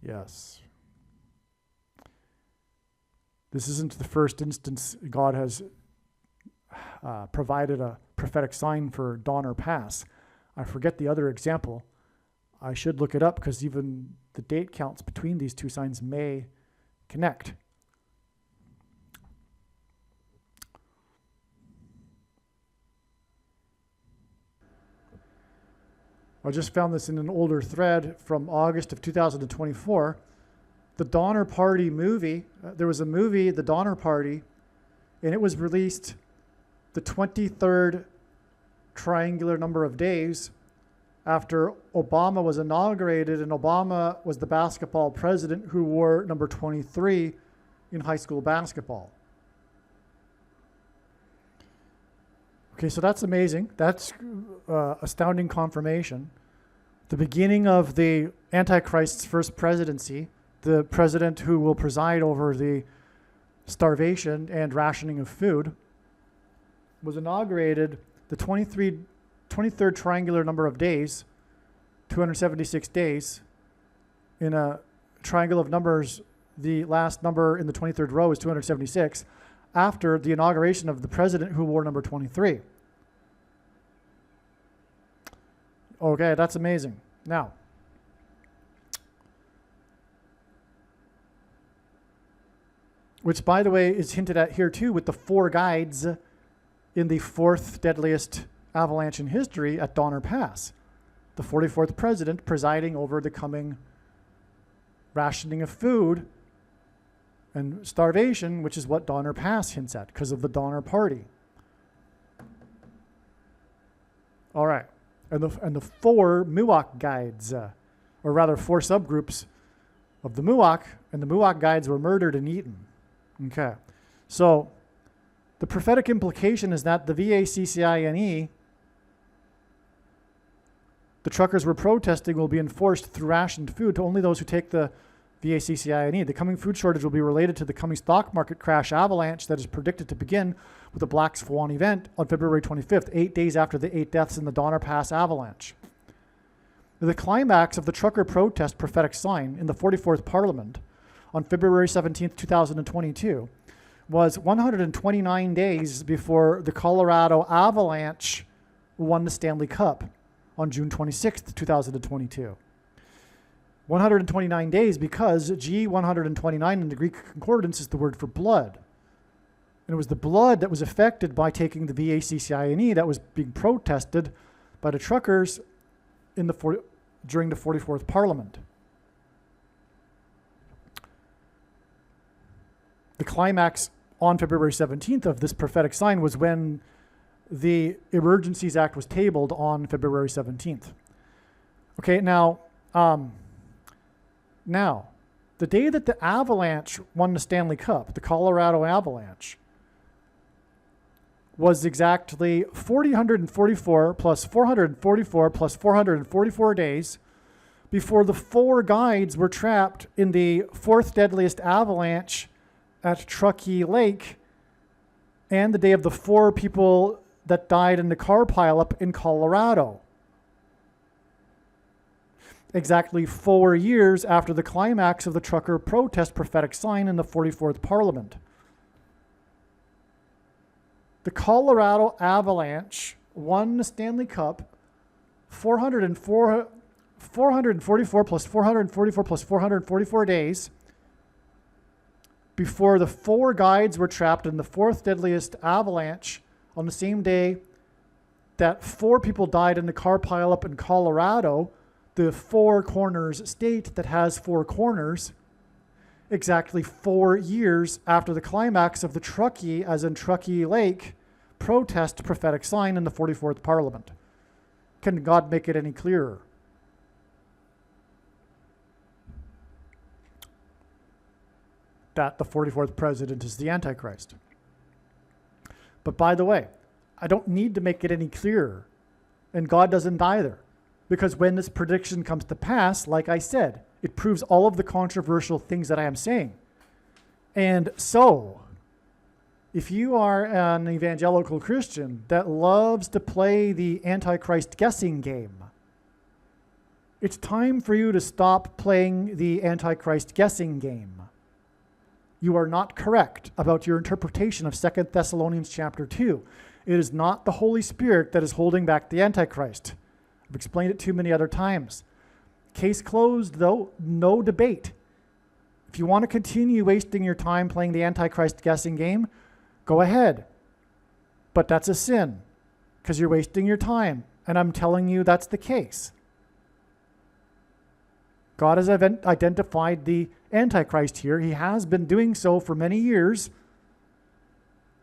Yes. This isn't the first instance God has provided a prophetic sign for Donner Pass. I forget the other example. I should look it up because even the date counts between these 2 signs may connect. I just found this in an older thread from August of 2024. The Donner Party movie, there was a movie, The Donner Party, and it was released the 23rd triangular number of days after Obama was inaugurated, and Obama was the basketball president who wore number 23 in high school basketball. Okay, so that's amazing. That's astounding confirmation. The beginning of the Antichrist's first presidency, the president who will preside over the starvation and rationing of food, was inaugurated the 23rd triangular number of days, 276 days. In a triangle of numbers, the last number in the 23rd row is 276, after the inauguration of the president who wore number 23. Okay, that's amazing. Now, which, by the way, is hinted at here too with the 4 guides in the 4th deadliest avalanche in history at Donner Pass. The 44th president presiding over the coming rationing of food and starvation, which is what Donner Pass hints at because of the Donner Party. All right. And the 4 Miwok guides, or rather 4 subgroups of the Miwok, and the Miwok guides were murdered and eaten. Okay. So the prophetic implication is that the VACCINE the truckers were protesting will be enforced through rationed food to only those who take the VACCINE. The coming food shortage will be related to the coming stock market crash avalanche that is predicted to begin with the Black Swan event on February 25th, 8 days after the 8 deaths in the Donner Pass avalanche. The climax of the trucker protest prophetic sign in the 44th Parliament on February 17th, 2022 was 129 days before the Colorado Avalanche won the Stanley Cup on June 26th, 2022. 129 days because G129 in the Greek concordance is the word for blood. And it was the blood that was affected by taking the VACCINE that was being protested by the truckers during the 44th Parliament. The climax on February 17th of this prophetic sign was when the Emergencies Act was tabled on February 17th. Okay, now, the day that the Avalanche won the Stanley Cup, the Colorado Avalanche, was exactly 444 plus 444 plus 444 days before the 4 guides were trapped in the 4th deadliest avalanche at Truckee Lake, and the day of the 4 people that died in the car pileup in Colorado. Exactly 4 years after the climax of the trucker protest prophetic sign in the 44th Parliament. The Colorado Avalanche won the Stanley Cup 444 plus 444 plus 444 days before the 4 guides were trapped in the 4th deadliest avalanche on the same day that 4 people died in the car pileup in Colorado, the 4 corners state that has 4 corners, exactly 4 years after the climax of the Truckee, as in Truckee Lake, protest prophetic sign in the 44th Parliament. Can God make it any clearer? That the 44th president is the Antichrist. But by the way, I don't need to make it any clearer, and God doesn't either, because when this prediction comes to pass, like I said, it proves all of the controversial things that I am saying. And so, if you are an evangelical Christian that loves to play the Antichrist guessing game, it's time for you to stop playing the Antichrist guessing game. You are not correct about your interpretation of 2 Thessalonians chapter 2. It is not the Holy Spirit that is holding back the Antichrist. I've explained it too many other times. Case closed, though, no debate. If you want to continue wasting your time playing the Antichrist guessing game, go ahead. But that's a sin, because you're wasting your time, and I'm telling you that's the case. God has identified the Antichrist here. He has been doing so for many years.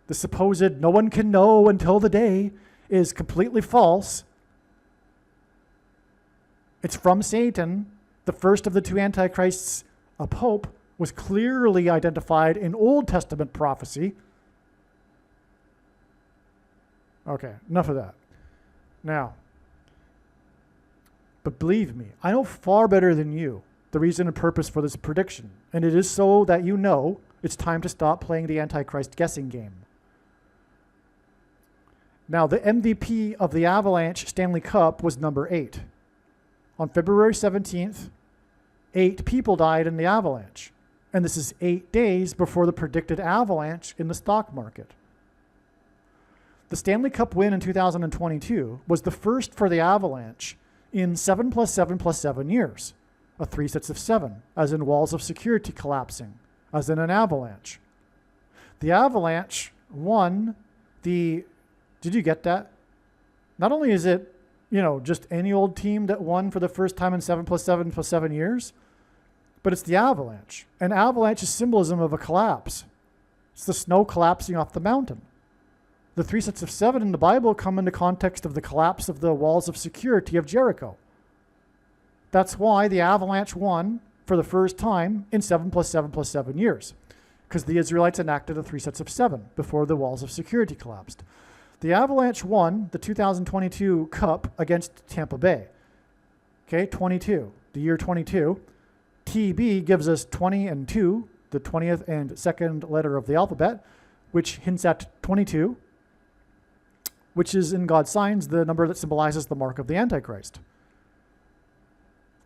The supposed no one can know until the day is completely false. It's from Satan. The first of the 2 Antichrists, a pope, was clearly identified in Old Testament prophecy. Okay, enough of that. Now, but believe me, I know far better than you the reason and purpose for this prediction, and it is so that you know it's time to stop playing the Antichrist guessing game. Now, the MVP of the Avalanche Stanley Cup was number 8. On February 17th, 8 people died in the avalanche, and this is 8 days before the predicted avalanche in the stock market. The Stanley Cup win in 2022 was the first for the Avalanche in 7 plus 7 plus 7 years, a 3 sets of 7, as in walls of security collapsing, as in an avalanche. The Avalanche won the, did you get that? Not only is it, just any old team that won for the first time in 7 plus 7 plus 7 years, but it's the Avalanche. An avalanche is symbolism of a collapse. It's the snow collapsing off the mountain. The 3 sets of 7 in the Bible come in the context of the collapse of the walls of security of Jericho. That's why the Avalanche won for the first time in 7 plus 7 plus 7 years, because the Israelites enacted the 3 sets of 7 before the walls of security collapsed. The Avalanche won the 2022 Cup against Tampa Bay. Okay, 22. The year 22. TB gives us 20 and 2, the 20th and second letter of the alphabet, which hints at 22, which is in God's signs the number that symbolizes the mark of the Antichrist.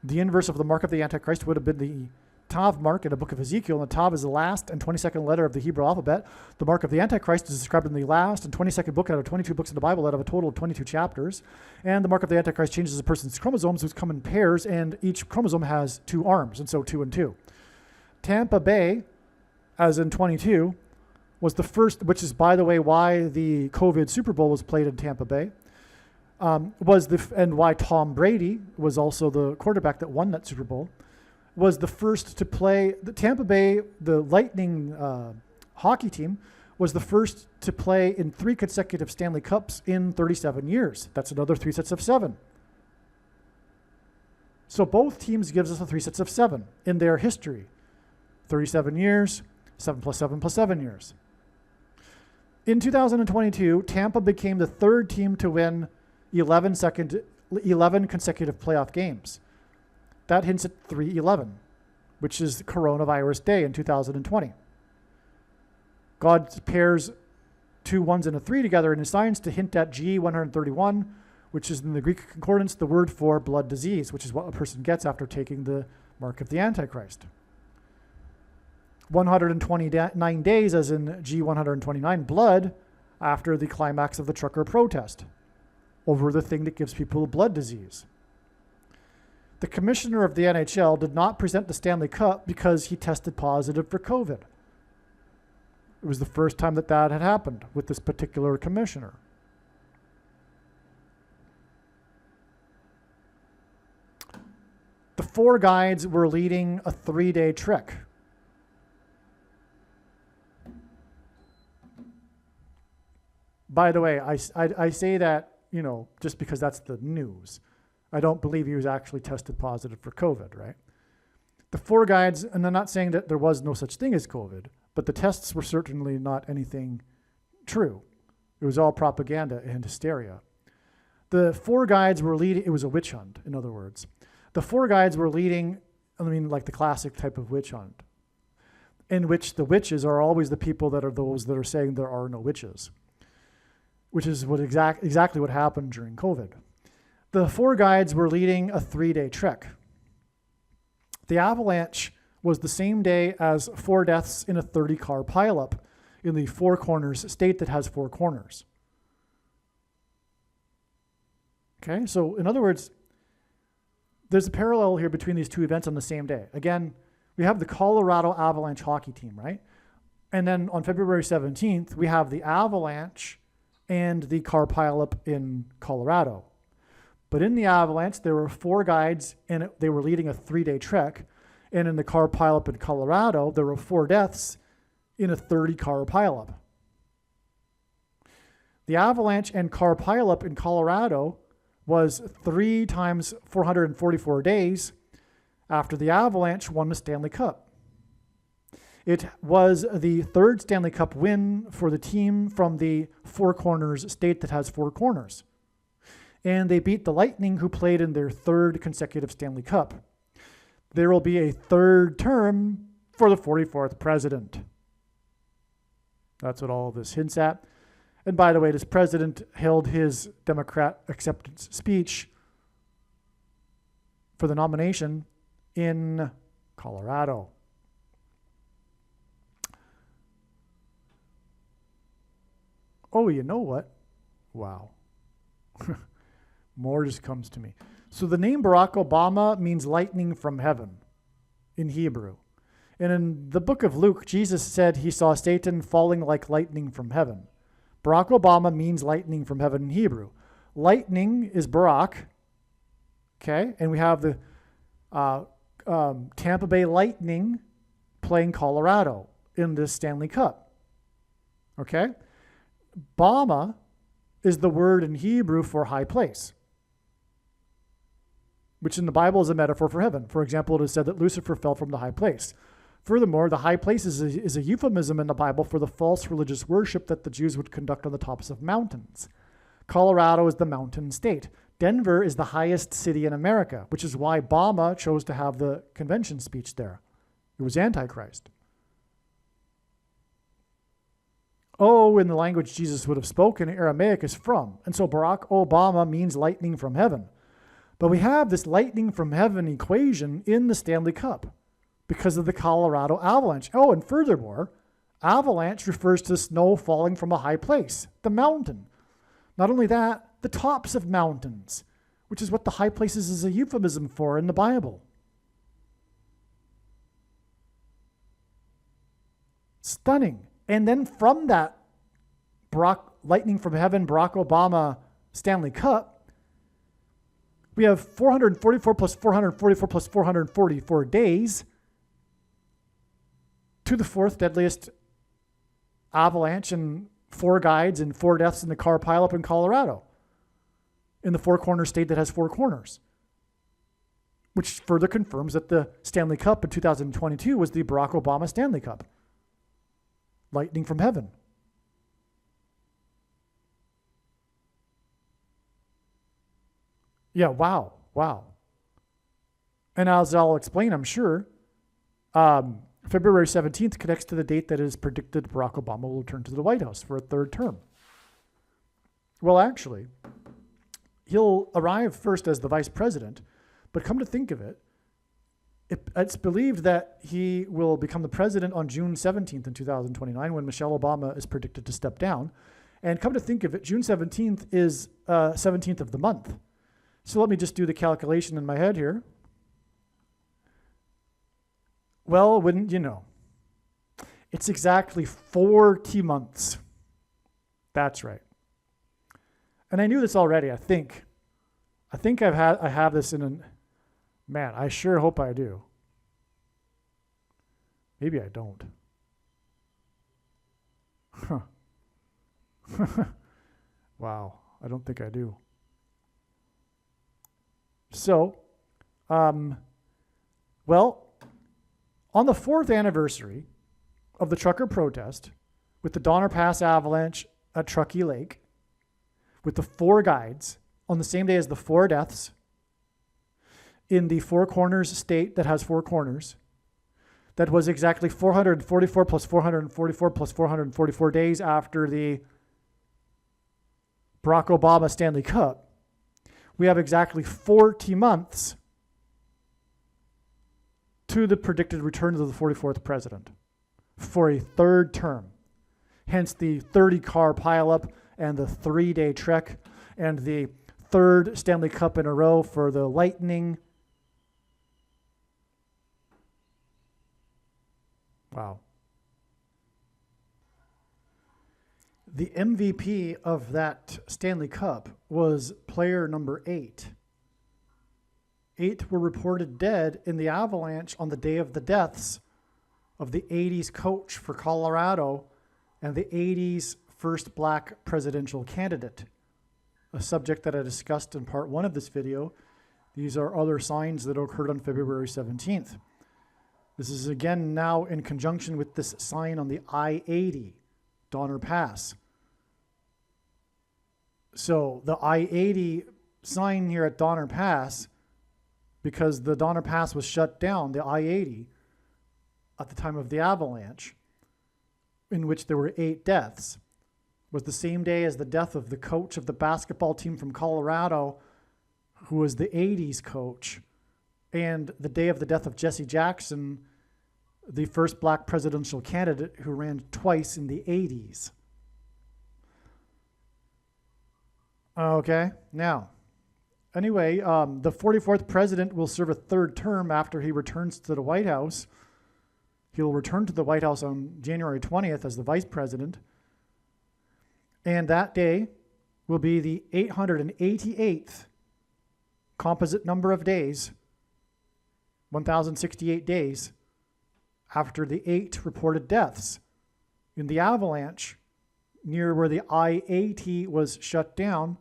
The inverse of the mark of the Antichrist would have been the Tav mark in the book of Ezekiel, and the Tav is the last and 22nd letter of the Hebrew alphabet. The mark of the Antichrist is described in the last and 22nd book out of 22 books in the Bible out of a total of 22 chapters. And the mark of the Antichrist changes a person's chromosomes, which come in pairs, and each chromosome has 2 arms, and so 2 and 2. Tampa Bay, as in 22, was the first, which is, by the way, why the COVID Super Bowl was played in Tampa Bay, and why Tom Brady was also the quarterback that won that Super Bowl, was the first to play. The Tampa Bay, the Lightning hockey team, was the first to play in 3 consecutive Stanley Cups in 37 years. That's another 3 sets of 7. So both teams gives us a 3 sets of 7 in their history. 37 years, 7 plus 7 plus 7 years. In 2022, Tampa became the 3rd team to win 11 consecutive playoff games. That hints at 3-11, which is Coronavirus Day in 2020. God pairs 2 1s and a 3 together in his signs to hint at G131, which is in the Greek concordance the word for blood disease, which is what a person gets after taking the mark of the Antichrist. 129 days, as in G129, blood, after the climax of the trucker protest over the thing that gives people a blood disease. The commissioner of the NHL did not present the Stanley Cup because he tested positive for COVID. It was the first time that had happened with this particular commissioner. The 4 guides were leading a 3-day trek. By the way, I say that, just because that's the news. I don't believe he was actually tested positive for COVID, right? The 4 guides, and I'm not saying that there was no such thing as COVID, but the tests were certainly not anything true. It was all propaganda and hysteria. The 4 guides were leading, it was a witch hunt, in other words. The 4 guides were leading, like the classic type of witch hunt, in which the witches are always the people that are those that are saying there are no witches, which is what exactly what happened during COVID. The 4 guides were leading a 3-day trek. The avalanche was the same day as 4 deaths in a 30-car pileup in the Four Corners state that has 4 corners. Okay, so in other words, there's a parallel here between these 2 events on the same day. Again, we have the Colorado Avalanche hockey team, right? And then on February 17th, we have the avalanche and the car pileup in Colorado. But in the avalanche, there were 4 guides, and they were leading a 3-day trek. And in the car pileup in Colorado, there were 4 deaths in a 30-car pileup. The avalanche and car pileup in Colorado was 3 times 444 days after the avalanche won the Stanley Cup. It was the 3rd Stanley Cup win for the team from the Four Corners state that has 4 corners. And they beat the Lightning, who played in their 3rd consecutive Stanley Cup. There will be a 3rd term for the 44th president. That's what all of this hints at. And by the way, this president held his Democrat acceptance speech for the nomination in Colorado. Oh, you know what? Wow. More just comes to me. So the name Barack Obama means lightning from heaven in Hebrew. And in the book of Luke, Jesus said he saw Satan falling like lightning from heaven. Barack Obama means lightning from heaven in Hebrew. Lightning is Barack, okay? And we have the Tampa Bay Lightning playing Colorado in this Stanley Cup, okay? Bama is the word in Hebrew for high place, which in the Bible is a metaphor for heaven. For example, it is said that Lucifer fell from the high place. Furthermore, the high place is a euphemism in the Bible for the false religious worship that the Jews would conduct on the tops of mountains. Colorado is the mountain state. Denver is the highest city in America, which is why Obama chose to have the convention speech there. It was Antichrist. Oh, in the language Jesus would have spoken, Aramaic is from. And so Barack Obama means lightning from heaven. But we have this lightning from heaven equation in the Stanley Cup because of the Colorado avalanche. Oh, and furthermore, avalanche refers to snow falling from a high place, the mountain. Not only that, the tops of mountains, which is what the high places is a euphemism for in the Bible. Stunning. And then from that lightning from heaven, Barack Obama Stanley Cup, we have 444 plus 444 plus 444 days to the fourth deadliest avalanche and 4 guides and 4 deaths in the car pileup in Colorado, in the Four Corners state that has 4 corners, which further confirms that the Stanley Cup in 2022 was the Barack Obama Stanley Cup. Lightning from heaven. Yeah, wow. And as I'll explain, I'm sure, February 17th connects to the date that is predicted Barack Obama will return to the White House for a 3rd term. Well, actually, he'll arrive first as the vice president, but come to think of it, it's believed that he will become the president on June 17th in 2029 when Michelle Obama is predicted to step down. And come to think of it, June 17th is 17th of the month. So let me just do the calculation in my head here. Well, wouldn't you know? It's exactly 40 months. That's right. And I knew this already, I think. I have this in an... Man, I sure hope I do. Maybe I don't. Wow, I don't think I do. So, well, on the 4th anniversary of the trucker protest, with the Donner Pass avalanche at Truckee Lake, with the 4 guides, on the same day as the 4 deaths, in the Four Corners state that has 4 corners, that was exactly 444 plus 444 plus 444 days after the Barack Obama Stanley Cup. We have exactly 40 months to the predicted return of the 44th president for a 3rd term. Hence the 30-car pileup and the 3-day trek and the 3rd Stanley Cup in a row for the Lightning. Wow. The MVP of that Stanley Cup was player number 8. 8 were reported dead in the avalanche on the day of the deaths of the 80s coach for Colorado and the 80s first black presidential candidate, a subject that I discussed in part 1 of this video. These are other signs that occurred on February 17th. This is again now in conjunction with this sign on the I-80, Donner Pass. So the I-80 sign here at Donner Pass, because the Donner Pass was shut down, the I-80, at the time of the avalanche, in which there were 8 deaths, was the same day as the death of the coach of the basketball team from Colorado, who was the 80s coach, and the day of the death of Jesse Jackson, the first black presidential candidate who ran twice in the 80s. Okay, now, anyway, the 44th president will serve a 3rd term after he returns to the White House. He'll return to the White House on January 20th as the vice president. And that day will be the 888th composite number of days, 1,068 days, after the 8 reported deaths in the avalanche near where the I-80 was shut down,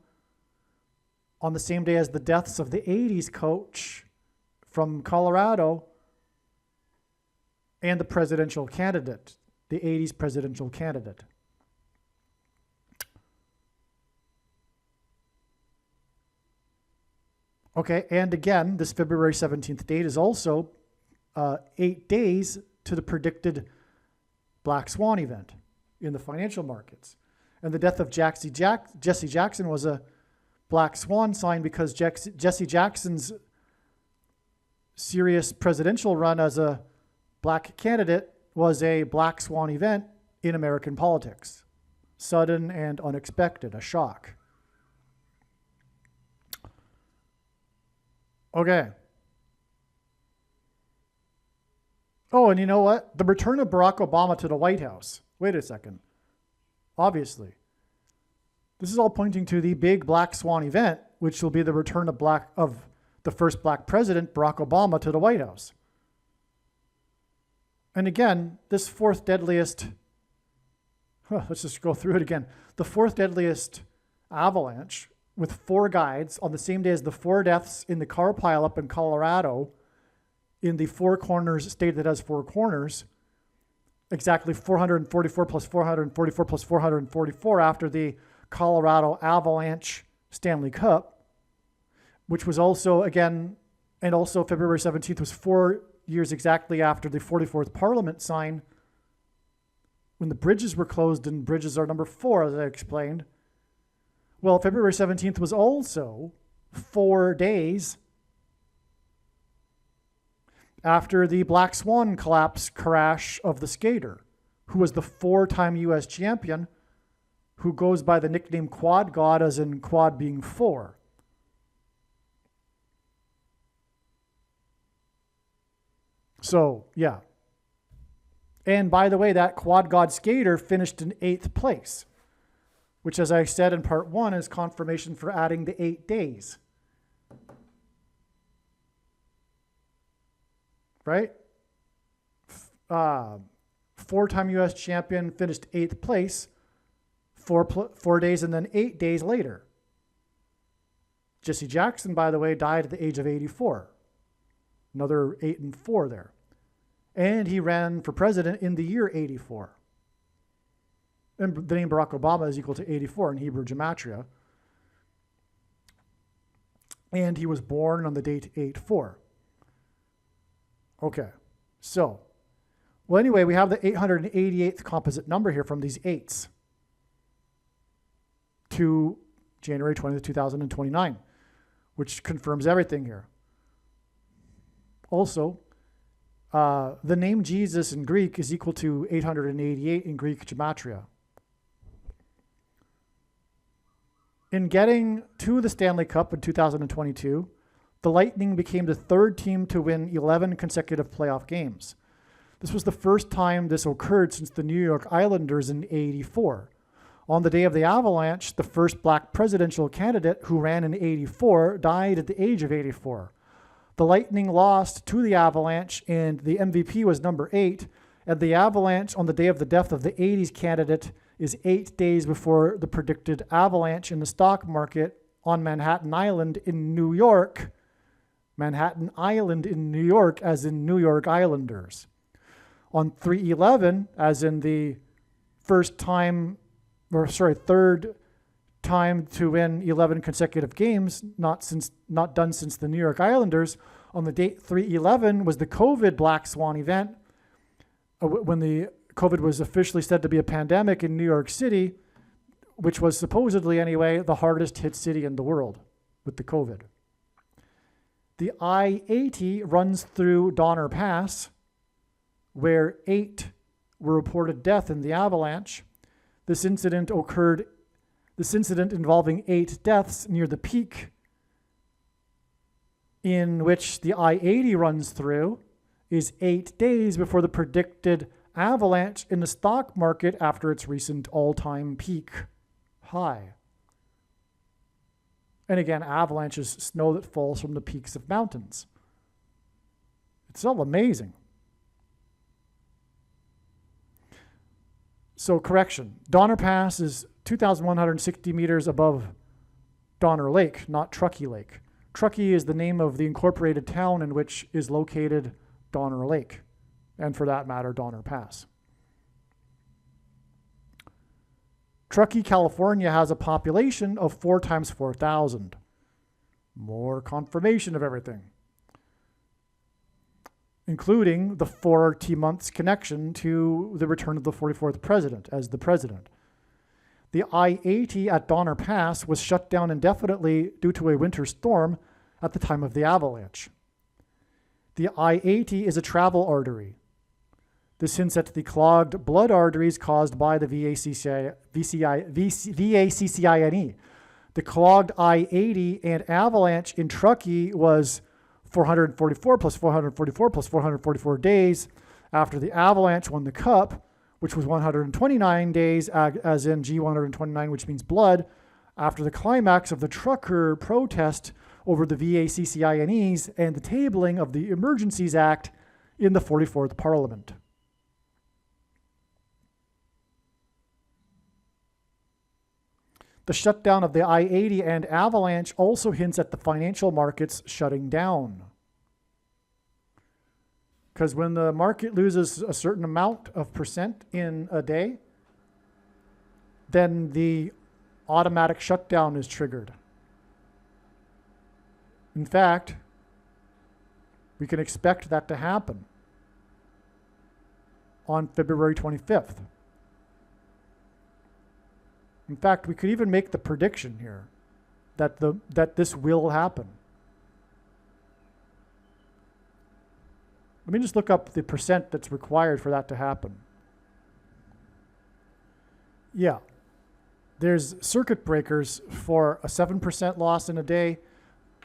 on the same day as the deaths of the 80s coach from Colorado and the presidential candidate, the 80s presidential candidate. Okay, and again, this February 17th date is also 8 days to the predicted Black Swan event in the financial markets. And the death of Jesse Jackson was a Black Swan sign because Jesse Jackson's serious presidential run as a black candidate was a Black Swan event in American politics. Sudden and unexpected, a shock. Okay. Oh, and you know what? The return of Barack Obama to the White House. Wait a second. Obviously. This is all pointing to the big Black Swan event, which will be the return of the first black president, Barack Obama, to the White House. And again, this fourth deadliest, let's just go through it again. The fourth deadliest avalanche with 4 guides on the same day as the 4 deaths in the car pileup in Colorado in the Four Corners state that has 4 corners, exactly 444 plus 444 plus 444 after the Colorado Avalanche Stanley Cup, which was also, again, and also February 17th was 4 years exactly after the 44th Parliament sign when the bridges were closed, and bridges are number 4, as I explained. Well, February 17th was also 4 days after the Black Swan crash of the skater, who was the 4-time U.S. champion, who goes by the nickname Quad God, as in quad being 4. So, yeah. And by the way, that Quad God skater finished in 8th place, which, as I said in part 1, is confirmation for adding the 8 days. Right? 4-time U.S. champion finished 8th place, 4 days and then 8 days later. Jesse Jackson, by the way, died at the age of 84. Another 8 and 4 there. And he ran for president in the year 84. And the name Barack Obama is equal to 84 in Hebrew gematria. And he was born on the date 8/4. Okay, so, well, anyway, we have the 888th composite number here from these 8s to January 20th, 2029, which confirms everything here. Also, the name Jesus in Greek is equal to 888 in Greek gematria. In getting to the Stanley Cup in 2022, the Lightning became the 3rd team to win 11 consecutive playoff games. This was the first time this occurred since the New York Islanders in '84. On the day of the Avalanche, the first black presidential candidate who ran in '84 died at the age of 84. The Lightning lost to the Avalanche, and the MVP was number 8. And the Avalanche, on the day of the death of the '80s candidate, is 8 days before the predicted avalanche in the stock market on Manhattan Island in New York. Manhattan Island in New York, as in New York Islanders. On 3/11, as in the third time to win 11 consecutive games, not done since the New York Islanders. On the date 3/11 was the COVID Black Swan event, when the COVID was officially said to be a pandemic in New York City, which was supposedly, anyway, the hardest hit city in the world with the COVID. The I-80 runs through Donner Pass, where 8 were reported death in the avalanche. This incident involving 8 deaths near the peak in which the I-80 runs through is 8 days before the predicted avalanche in the stock market after its recent all-time peak high. And again, avalanche is snow that falls from the peaks of mountains. It's all amazing. So, correction. Donner Pass is 2,160 meters above Donner Lake, not Truckee Lake. Truckee is the name of the incorporated town in which is located Donner Lake, and for that matter, Donner Pass. Truckee, California has a population of 4 times 4,000. More confirmation of everything, including the 40 months connection to the return of the 44th president as the president. The I-80 at Donner Pass was shut down indefinitely due to a winter storm at the time of the avalanche. The I-80 is a travel artery. This hints at the clogged blood arteries caused by the VACCINE. The clogged I-80 and avalanche in Truckee was 444 plus 444 plus 444 days after the avalanche won the cup, which was 129 days, as in G129, which means blood, after the climax of the trucker protest over the VACCINEs and the tabling of the Emergencies Act in the 44th Parliament. The shutdown of the I-80 and avalanche also hints at the financial markets shutting down. Because when the market loses a certain amount of percent in a day, then the automatic shutdown is triggered. In fact, we can expect that to happen on February 25th. In fact, we could even make the prediction here that this will happen. Let me just look up the percent that's required for that to happen. Yeah. There's circuit breakers for a 7% loss in a day,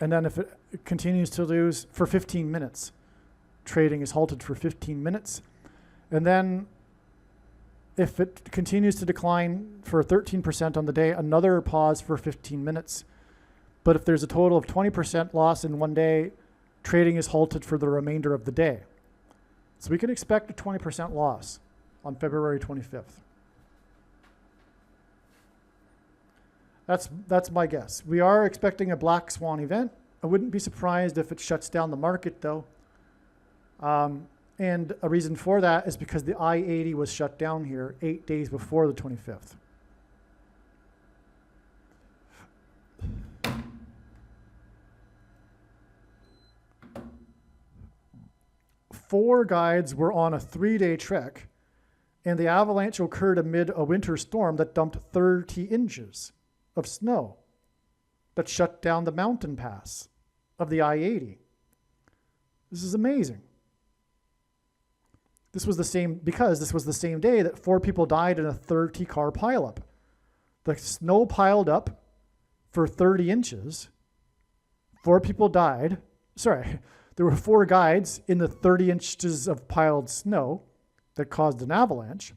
and then if it continues to lose for 15 minutes, trading is halted for 15 minutes. And then if it continues to decline for 13% on the day, another pause for 15 minutes. But if there's a total of 20% loss in one day, trading is halted for the remainder of the day. So we can expect a 20% loss on February 25th. That's my guess. We are expecting a black swan event. I wouldn't be surprised if it shuts down the market, though. And a reason for that is because the I-80 was shut down here 8 days before the 25th. Four guides were on a 3-day trek, and the avalanche occurred amid a winter storm that dumped 30 inches of snow that shut down the mountain pass of the I-80. This is amazing. This was the same day that 4 people died in a 30-car pileup. The snow piled up for 30 inches. 4 people died. Sorry, there were 4 guides in the 30 inches of piled snow that caused an avalanche.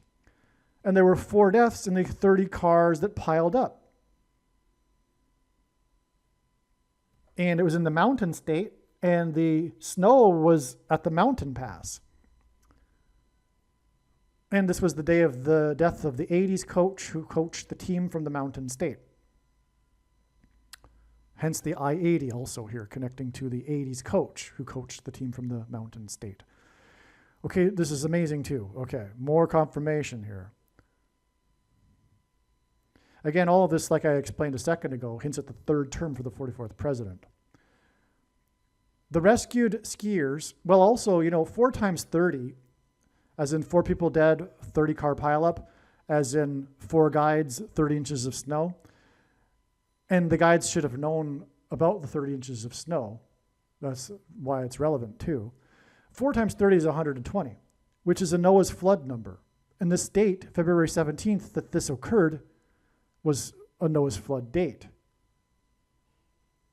And there were 4 deaths in the 30 cars that piled up. And it was in the mountain state, and the snow was at the mountain pass. And this was the day of the death of the 80s coach who coached the team from the mountain state. Hence the I-80 also here, connecting to the 80s coach who coached the team from the mountain state. Okay, this is amazing too. Okay, more confirmation here. Again, all of this, like I explained a second ago, hints at the 3rd term for the 44th president. The rescued skiers, well, also, 4 times 30, as in 4 people dead, 30-car pileup, as in 4 guides, 30 inches of snow. And the guides should have known about the 30 inches of snow. That's why it's relevant too. 4 times 30 is 120, which is a Noah's flood number. And this date, February 17th, that this occurred, was a Noah's flood date.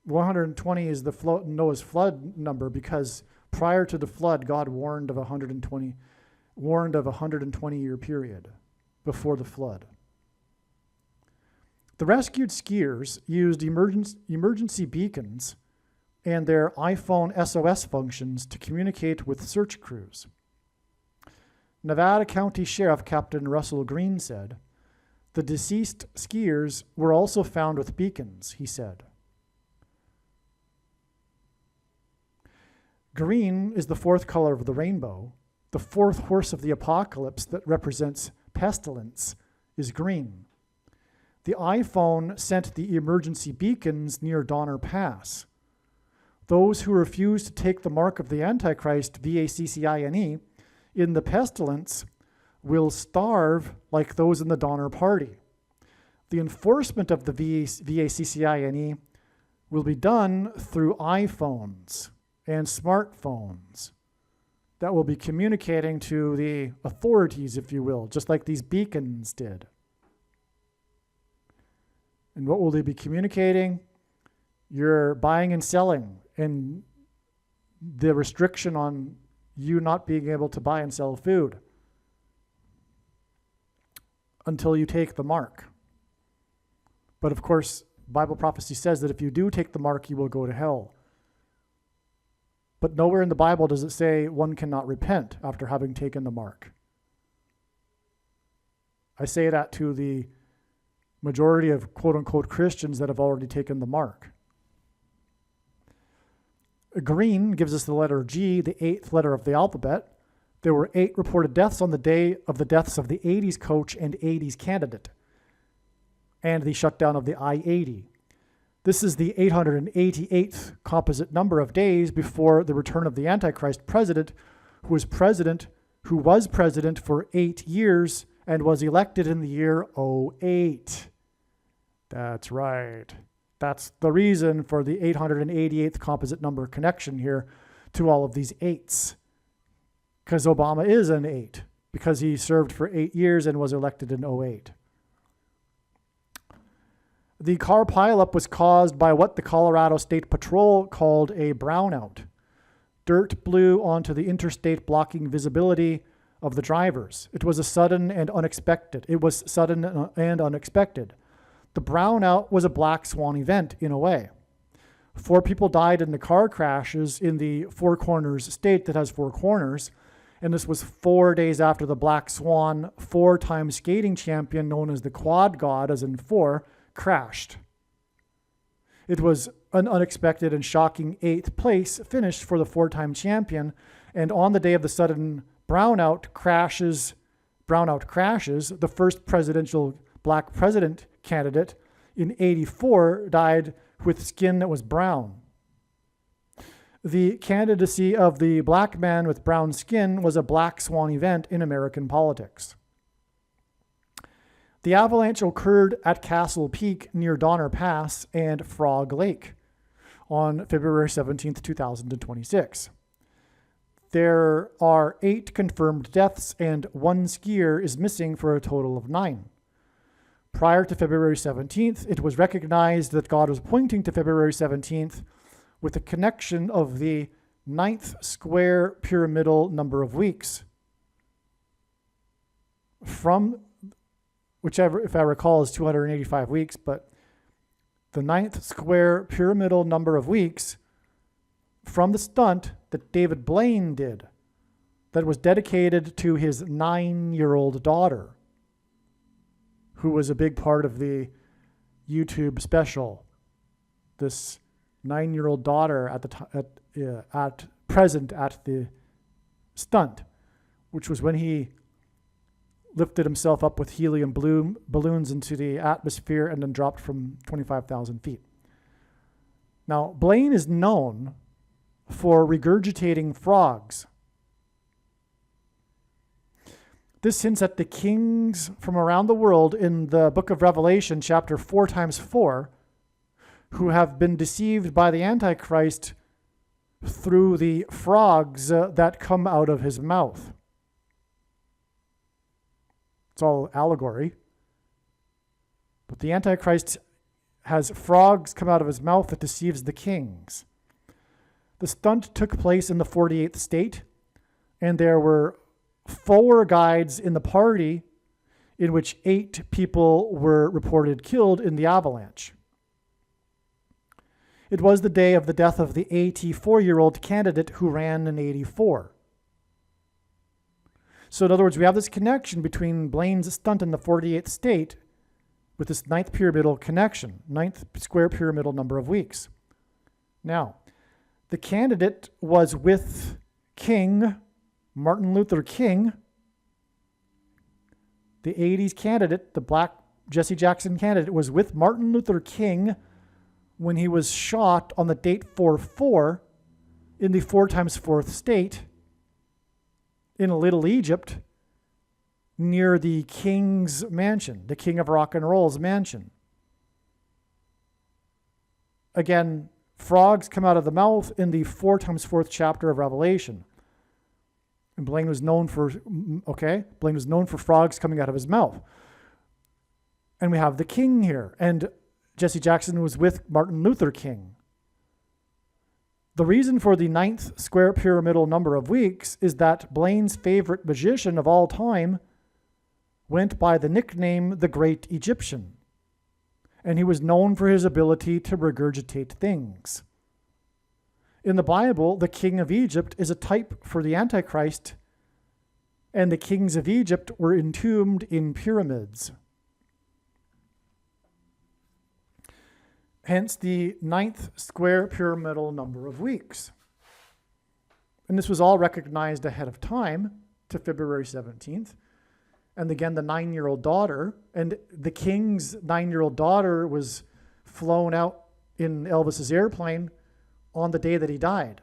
120 is the Noah's flood number because prior to the flood, God warned of a 120-year period before the flood. The rescued skiers used emergency beacons and their iPhone SOS functions to communicate with search crews. Nevada County Sheriff Captain Russell Green said, "The deceased skiers were also found with beacons," he said. Green is the 4th color of the rainbow. The 4th horse of the apocalypse that represents pestilence is green. The iPhone sent the emergency beacons near Donner Pass, Those who refuse to take the mark of the Antichrist, VACCINE, in the pestilence will starve like those in the Donner Party. The enforcement of the VACCINE will be done through iPhones and smartphones that will be communicating to the authorities, if you will, just like these beacons did. And what will they be communicating? You're buying and selling, and the restriction on you not being able to buy and sell food until you take the mark. But of course, Bible prophecy says that if you do take the mark, you will go to hell. But nowhere in the Bible does it say one cannot repent after having taken the mark. I say that to the majority of quote-unquote Christians that have already taken the mark. Green gives us the letter G, the 8th letter of the alphabet. There were 8 reported deaths on the day of the deaths of the 80s coach and 80s candidate, and the shutdown of the I-80. This is the 888th composite number of days before the return of the Antichrist president, who was president for 8 years and was elected in the year 08. That's right. That's the reason for the 888th composite number connection here to all of these 8s. Because Obama is an 8, because he served for 8 years and was elected in 08. The car pileup was caused by what the Colorado State Patrol called a brownout. Dirt blew onto the interstate, blocking visibility of the drivers. It was sudden and unexpected. The brownout was a black swan event in a way. 4 people died in the car crashes in the Four Corners state that has 4 corners. And this was 4 days after the Black Swan 4-time skating champion, known as the Quad God, as in 4, crashed. It was an unexpected and shocking 8th place finish for the 4-time champion. And on the day of the sudden brownout crashes, the first presidential black president candidate in 84 died with skin that was brown. The candidacy of the black man with brown skin was a black swan event in American politics. The avalanche occurred at Castle Peak near Donner Pass and Frog Lake on February 17th, 2026. There are 8 confirmed deaths and 1 skier is missing for a total of 9. Prior to February 17th, it was recognized that God was pointing to February 17th with a connection of the 9th square pyramidal number of weeks. From whichever, if I recall, is 285 weeks, but the 9th square pyramidal number of weeks from the stunt that David Blaine did that was dedicated to his 9-year-old daughter, who was a big part of the YouTube special. This 9-year-old daughter at present at the stunt, which was when he lifted himself up with helium balloons into the atmosphere and then dropped from 25,000 feet. Now, Blaine is known for regurgitating frogs. This hints at the kings from around the world in the book of Revelation, chapter 4 times 4, who have been deceived by the Antichrist through the frogs that come out of his mouth. It's all allegory. But the Antichrist has frogs come out of his mouth that deceives the kings. The stunt took place in the 48th state, and there were 4 guides in the party in which 8 people were reported killed in the avalanche. It was the day of the death of the 84-year-old candidate who ran in 84. So in other words, we have this connection between Blaine's stunt in the 48th state with this 9th pyramidal connection, 9th square pyramidal number of weeks. Now, the candidate was with King Martin Luther King. The 80s candidate, the black Jesse Jackson candidate, was with Martin Luther King when he was shot on the date 4-4 in the 4 times 4th state in Little Egypt near the king's mansion, the king of rock and roll's mansion. Again, frogs come out of the mouth in the 4 times 4th chapter of Revelation. And Blaine was known for frogs coming out of his mouth. And we have the king here. And Jesse Jackson was with Martin Luther King. The reason for the 9th square pyramidal number of weeks is that Blaine's favorite magician of all time went by the nickname the Great Egyptian. And he was known for his ability to regurgitate things. In the Bible, the king of Egypt is a type for the Antichrist, and the kings of Egypt were entombed in pyramids. Hence the 9th square pyramidal number of weeks. And this was all recognized ahead of time to February 17th. And again, the 9-year-old daughter, and the king's 9-year-old daughter was flown out in Elvis's airplane on the day that he died.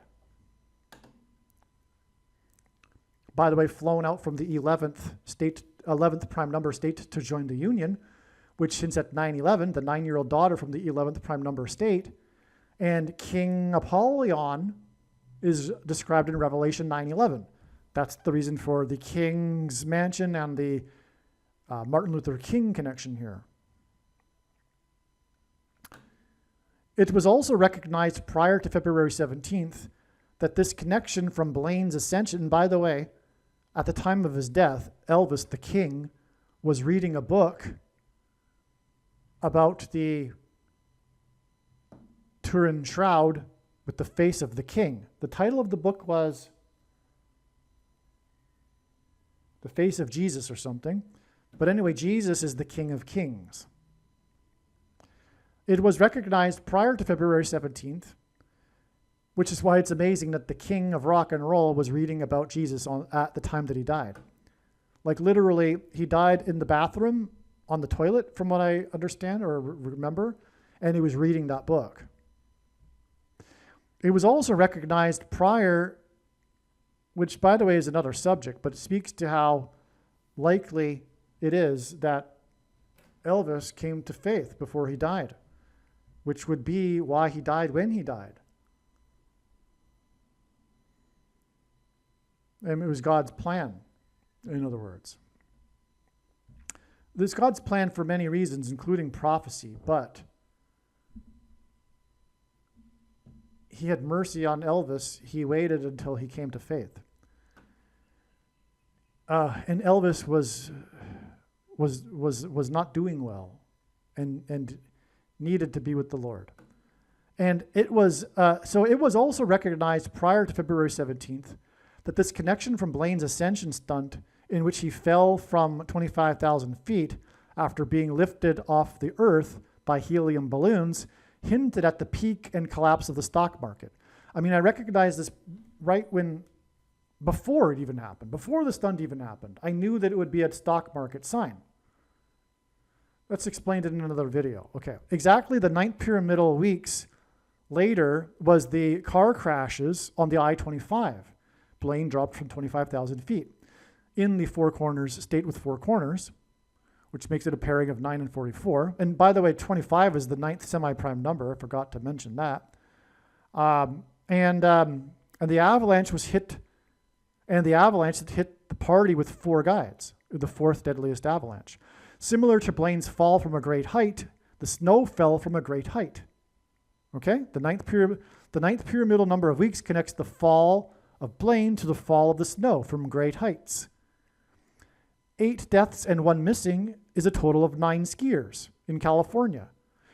By the way, flown out from the 11th prime number state to join the Union, which since at 9/11, the 9-year-old daughter from the 11th prime number state, and King Apollyon is described in Revelation 9:11. That's the reason for the king's mansion and the Martin Luther King connection here. It was also recognized prior to February 17th that this connection from Blaine's ascension, by the way, at the time of his death, Elvis the King was reading a book about the Turin Shroud with the face of the king. The title of the book was The Face of Jesus or something. But anyway, Jesus is the King of Kings. It was recognized prior to February 17th, which is why it's amazing that the king of rock and roll was reading about Jesus at the time that he died. Like literally, he died in the bathroom on the toilet, from what I understand or remember, and he was reading that book. It was also recognized prior, which by the way is another subject, but it speaks to how likely it is that Elvis came to faith before he died, which would be why he died when he died. And it was God's plan, in other words. There's God's plan for many reasons, including prophecy, but he had mercy on Elvis. He waited until he came to faith. And Elvis was not doing well and needed to be with the Lord. And it was also recognized prior to February 17th that this connection from Blaine's ascension stunt, in which he fell from 25,000 feet after being lifted off the earth by helium balloons, hinted at the peak and collapse of the stock market. I mean, I recognized this right before it even happened, before the stunt even happened. I knew that it would be a stock market sign. That's explained in another video. Okay, exactly the 9th pyramidal weeks later was the car crashes on the I-25. Blaine dropped from 25,000 feet in the Four Corners state with four corners, which makes it a pairing of 9 and 44. And by the way, 25 is the 9th semi-prime number. I forgot to mention that. And the avalanche was hit, and the avalanche that hit the party with 4 guides, the 4th deadliest avalanche. Similar to Blaine's fall from a great height, the snow fell from a great height. Okay? The 9th pyramidal number of weeks connects the fall of Blaine to the fall of the snow from great heights. 8 deaths and 1 missing is a total of 9 skiers in California.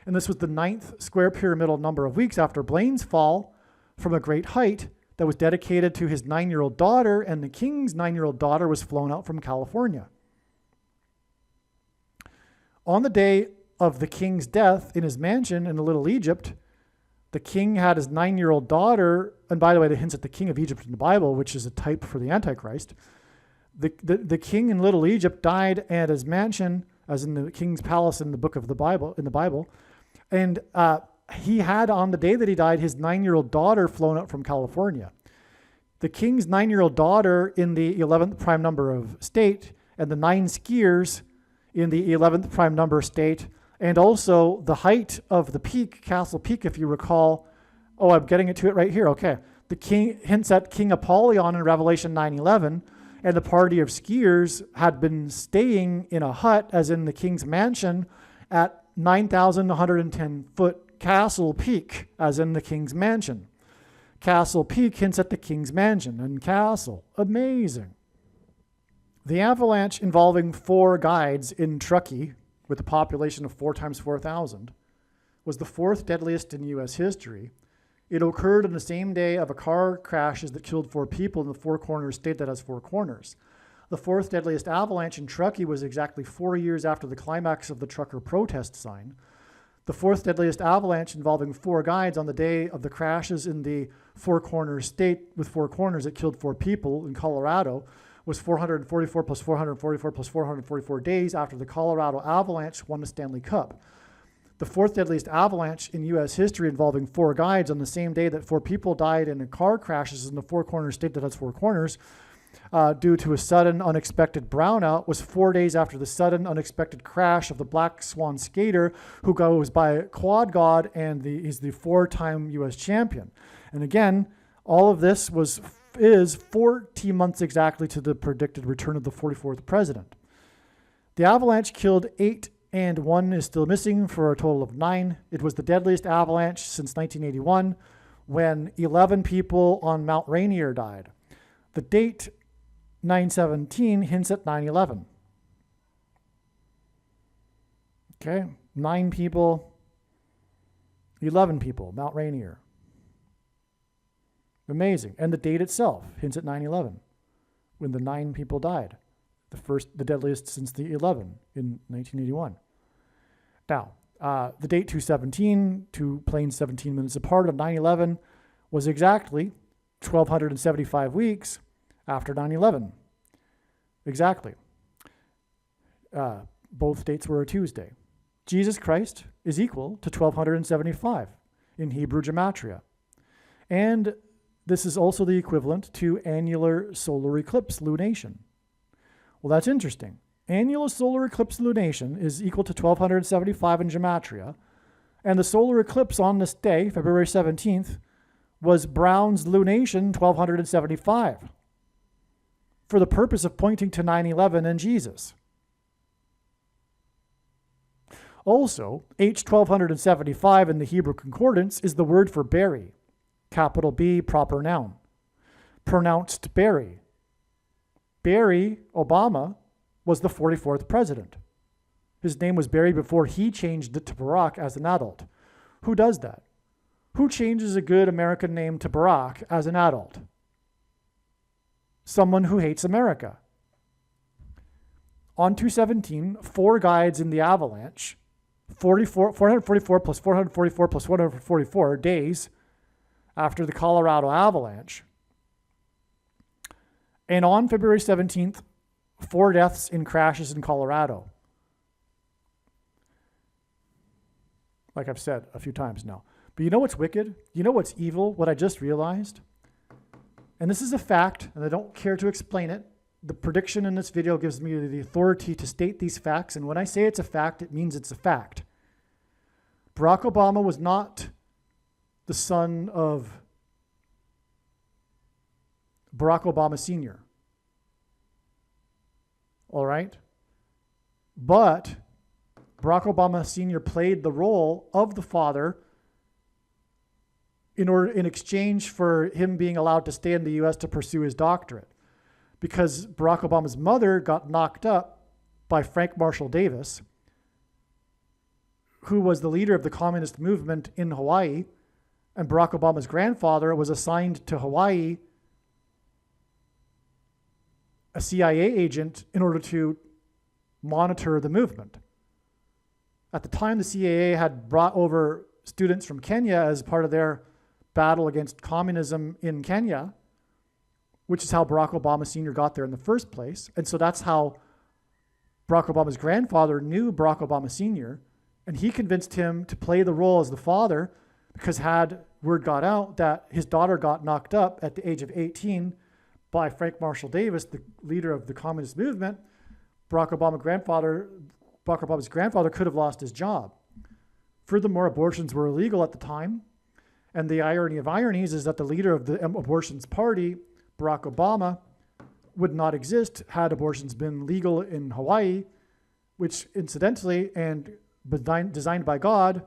And this was the 9th square pyramidal number of weeks after Blaine's fall from a great height that was dedicated to his 9-year-old daughter, and the king's 9-year-old daughter was flown out from California. On the day of the king's death in his mansion in Little Egypt, the king had his 9-year-old daughter, and by the way, it hints at the king of Egypt in the Bible, which is a type for the Antichrist. The king in Little Egypt died at his mansion, as in the king's palace in the book of the Bible, and he had, on the day that he died, his 9-year-old daughter flown out from California. The king's 9-year-old daughter in the 11th prime number of state, and the 9 skiers in the 11th prime number state, and also the height of the peak, Castle Peak, if you recall. Oh, I'm getting into it right here. Okay. The king hints at King Apollyon in Revelation 9:11, and the party of skiers had been staying in a hut, as in the king's mansion, at 9,110 foot Castle Peak, as in the king's mansion. Castle Peak hints at the king's mansion and castle. Amazing. The avalanche involving 4 guides in Truckee, with a population of 4 times 4,000, was the 4th deadliest in U.S. history. It occurred on the same day of a car crashes that killed 4 people in the Four Corners state that has 4 corners. The 4th deadliest avalanche in Truckee was exactly 4 years after the climax of the trucker protest sign. The 4th deadliest avalanche involving 4 guides on the day of the crashes in the Four Corners state with 4 corners that killed 4 people in Colorado was 444 plus 444 plus 444 days after the Colorado Avalanche won the Stanley Cup. The 4th deadliest avalanche in U.S. history involving 4 guides on the same day that 4 people died in car crashes in the Four Corners state that has 4 corners due to a sudden unexpected brownout was 4 days after the sudden unexpected crash of the Black Swan skater who goes by Quad God and he's the 4-time U.S. champion. And again, all of this is 14 months exactly to the predicted return of the 44th president. The avalanche killed 8 and 1 is still missing for a total of 9. It was the deadliest avalanche since 1981 when 11 people on Mount Rainier died. The date 9/17 hints at 9/11. Okay, 9 people, 11 people, Mount Rainier. Amazing. And the date itself hints at 9/11, when the 9 people died. The deadliest since the 11 in 1981. Now, the date 2/17, 2 planes 17 minutes apart of 9/11, was exactly 1,275 weeks after 9/11. Exactly. Both dates were a Tuesday. Jesus Christ is equal to 1,275 in Hebrew gematria. And this is also the equivalent to annular solar eclipse lunation. Well, that's interesting. Annular solar eclipse lunation is equal to 1,275 in gematria, and the solar eclipse on this day, February 17th, was Brown's lunation 1,275 for the purpose of pointing to 9/11 and Jesus. Also, H1275 in the Hebrew concordance is the word for berry, capital B, proper noun, pronounced Barry. Barry Obama was the 44th president. His name was Barry before he changed it to Barack as an adult. Who does that? Who changes a good American name to Barack as an adult? Someone who hates America. On 2/17, 4 guides in the avalanche, 444 plus 444 plus 144 days after the Colorado Avalanche. And on February 17th, 4 deaths in crashes in Colorado. Like I've said a few times now. But you know what's wicked? You know what's evil? What I just realized? And this is a fact, and I don't care to explain it. The prediction in this video gives me the authority to state these facts, and when I say it's a fact, it means it's a fact. Barack Obama was not the son of Barack Obama Sr. All right? But Barack Obama Sr. played the role of the father in exchange for him being allowed to stay in the U.S. to pursue his doctorate. Because Barack Obama's mother got knocked up by Frank Marshall Davis, who was the leader of the communist movement in Hawaii, and Barack Obama's grandfather was assigned to Hawaii, a CIA agent, in order to monitor the movement. At the time, the CIA had brought over students from Kenya as part of their battle against communism in Kenya, which is how Barack Obama Sr. got there in the first place. And so that's how Barack Obama's grandfather knew Barack Obama Sr., and he convinced him to play the role as the father Because had word got out that his daughter got knocked up at the age of 18 by Frank Marshall Davis, the leader of the communist movement, Barack Obama's grandfather could have lost his job. Furthermore, abortions were illegal at the time. And the irony of ironies is that the leader of the abortions party, Barack Obama, would not exist had abortions been legal in Hawaii, which incidentally and designed by God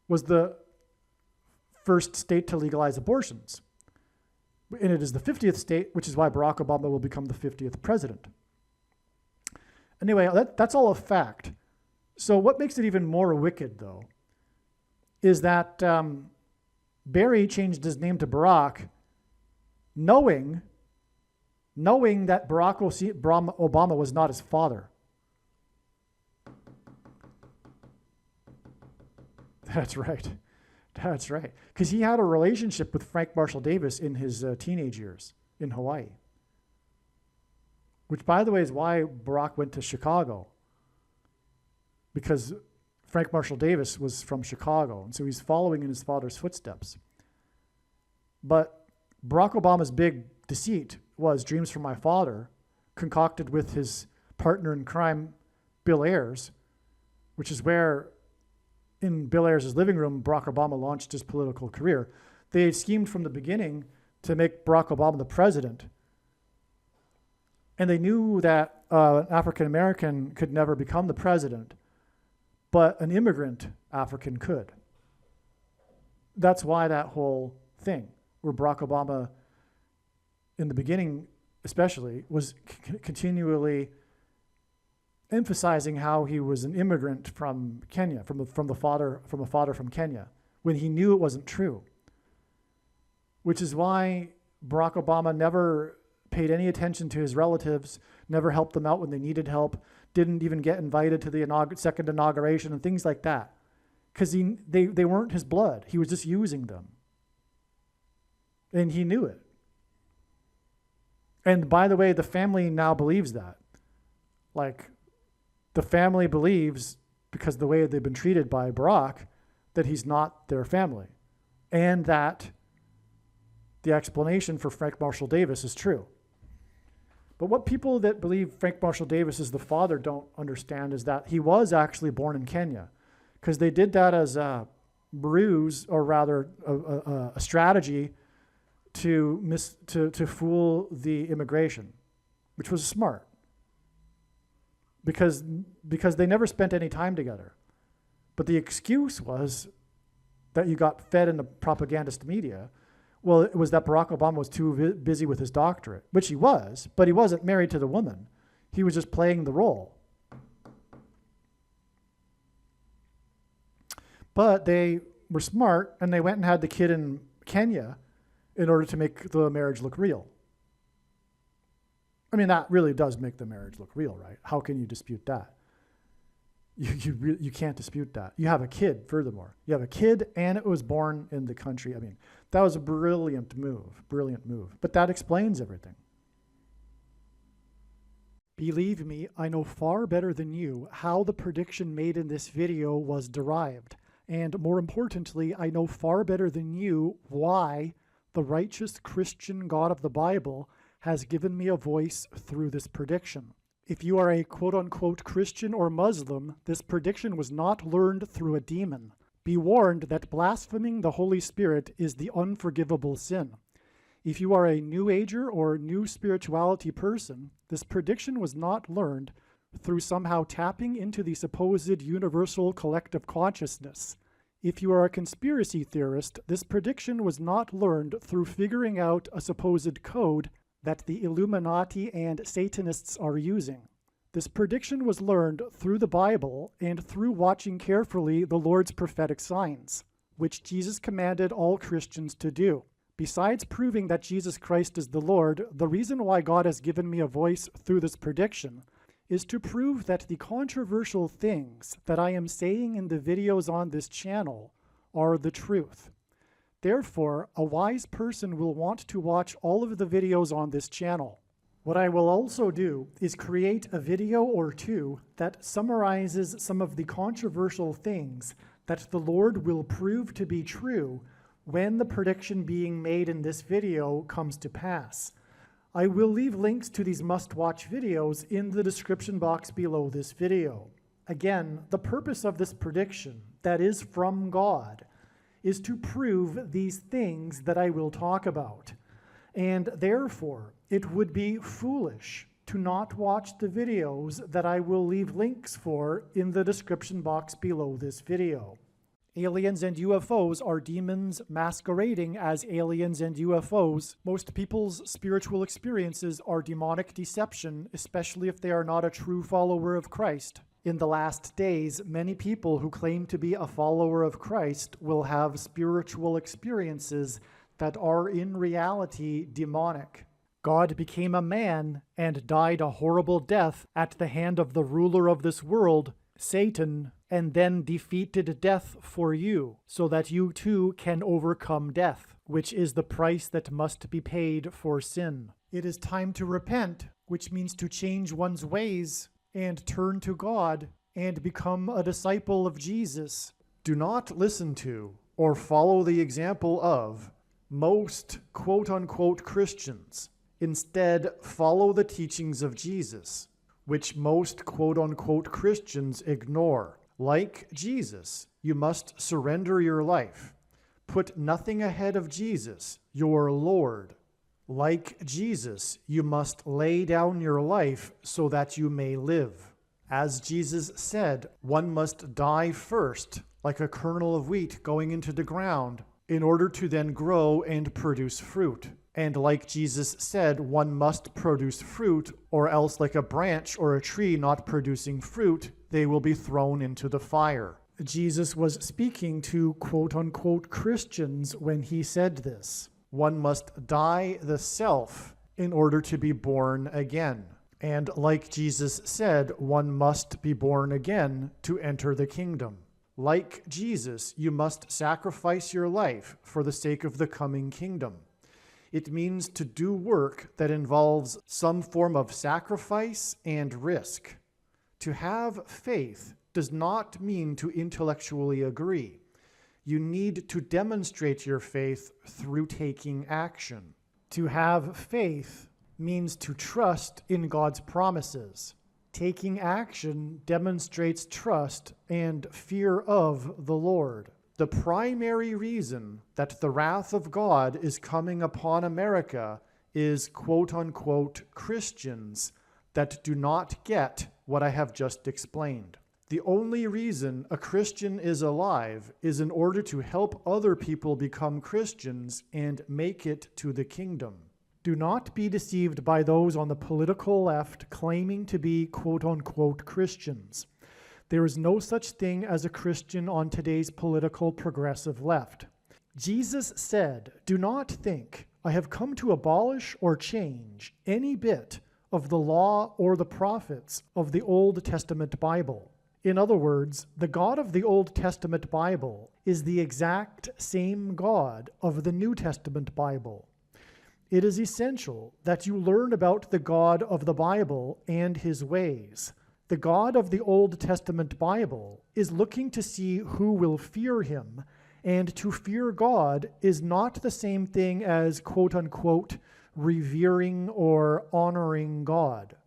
was the first state to legalize abortions. And it is the 50th state, which is why Barack Obama will become the 50th president. Anyway, that's all a fact. So what makes it even more wicked, though, is that Barry changed his name to Barack, knowing that Barack Obama was not his father. That's right. That's right. Because he had a relationship with Frank Marshall Davis in his teenage years in Hawaii. Which, by the way, is why Barack went to Chicago. Because Frank Marshall Davis was from Chicago, and so he's following in his father's footsteps. But Barack Obama's big deceit was Dreams from My Father, concocted with his partner in crime, Bill Ayers, which is where, in Bill Ayers' living room, Barack Obama launched his political career. They had schemed from the beginning to make Barack Obama the president. And they knew that an African American could never become the president, but an immigrant African could. That's why that whole thing, where Barack Obama, in the beginning especially, was continually emphasizing how he was an immigrant from Kenya, from a father from Kenya, when he knew it wasn't true. Which is why Barack Obama never paid any attention to his relatives, never helped them out when they needed help, didn't even get invited to the second inauguration and things like that. Because they weren't his blood. He was just using them. And he knew it. And by the way, the family now believes that. Like, the family believes, because of the way they've been treated by Barack, that he's not their family. And that the explanation for Frank Marshall Davis is true. But what people that believe Frank Marshall Davis is the father don't understand is that he was actually born in Kenya, because they did that as a ruse, or rather a strategy to fool the immigration, which was smart, because they never spent any time together. But the excuse was that you got fed in the propagandist media. Well, it was that Barack Obama was too busy with his doctorate, which he was, but he wasn't married to the woman. He was just playing the role. But they were smart, and they went and had the kid in Kenya in order to make the marriage look real. I mean, that really does make the marriage look real, right? How can you dispute that? You can't dispute that. You have a kid, furthermore. You have a kid, and it was born in the country. I mean, that was a brilliant move. But that explains everything. Believe me, I know far better than you how the prediction made in this video was derived. And more importantly, I know far better than you why the righteous Christian God of the Bible has given me a voice through this prediction. If you are a quote-unquote Christian or Muslim, this prediction was not learned through a demon. Be warned that blaspheming the Holy Spirit is the unforgivable sin. If you are a New Ager or New Spirituality person, this prediction was not learned through somehow tapping into the supposed universal collective consciousness. If you are a conspiracy theorist, this prediction was not learned through figuring out a supposed code that the Illuminati and Satanists are using. This prediction was learned through the Bible and through watching carefully the Lord's prophetic signs, which Jesus commanded all Christians to do. Besides proving that Jesus Christ is the Lord, the reason why God has given me a voice through this prediction is to prove that the controversial things that I am saying in the videos on this channel are the truth. Therefore, a wise person will want to watch all of the videos on this channel. What I will also do is create a video or two that summarizes some of the controversial things that the Lord will prove to be true when the prediction being made in this video comes to pass. I will leave links to these must-watch videos in the description box below this video. Again, the purpose of this prediction, that is from God, is to prove these things that I will talk about. And therefore, it would be foolish to not watch the videos that I will leave links for in the description box below this video. Aliens and UFOs are demons masquerading as aliens and UFOs. Most people's spiritual experiences are demonic deception, especially if they are not a true follower of Christ. In the last days, many people who claim to be a follower of Christ will have spiritual experiences that are in reality demonic. God became a man and died a horrible death at the hand of the ruler of this world, Satan, and then defeated death for you, so that you too can overcome death, which is the price that must be paid for sin. It is time to repent, which means to change one's ways and turn to God and become a disciple of Jesus. Do not listen to or follow the example of most quote-unquote Christians. Instead, follow the teachings of Jesus, which most quote-unquote Christians ignore. Like Jesus, you must surrender your life. Put nothing ahead of Jesus, your Lord. Like Jesus, you must lay down your life so that you may live. As Jesus said, one must die first, like a kernel of wheat going into the ground, in order to then grow and produce fruit. And like Jesus said, one must produce fruit, or else like a branch or a tree not producing fruit, they will be thrown into the fire. Jesus was speaking to quote-unquote Christians when he said this. One must die the self in order to be born again. And like Jesus said, one must be born again to enter the kingdom. Like Jesus, you must sacrifice your life for the sake of the coming kingdom. It means to do work that involves some form of sacrifice and risk. To have faith does not mean to intellectually agree. You need to demonstrate your faith through taking action. To have faith means to trust in God's promises. Taking action demonstrates trust and fear of the Lord. The primary reason that the wrath of God is coming upon America is quote-unquote Christians that do not get what I have just explained. The only reason a Christian is alive is in order to help other people become Christians and make it to the kingdom. Do not be deceived by those on the political left claiming to be quote-unquote Christians. There is no such thing as a Christian on today's political progressive left. Jesus said, "Do not think I have come to abolish or change any bit of the law or the prophets of the Old Testament Bible." In other words, the God of the Old Testament Bible is the exact same God of the New Testament Bible. It is essential that you learn about the God of the Bible and his ways. The God of the Old Testament Bible is looking to see who will fear him, and to fear God is not the same thing as quote-unquote revering or honoring God.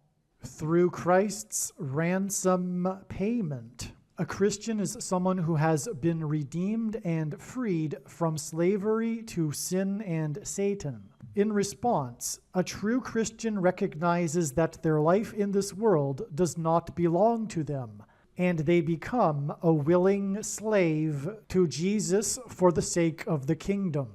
Through Christ's ransom payment, a Christian is someone who has been redeemed and freed from slavery to sin and Satan. In response, a true Christian recognizes that their life in this world does not belong to them, and they become a willing slave to Jesus for the sake of the kingdom.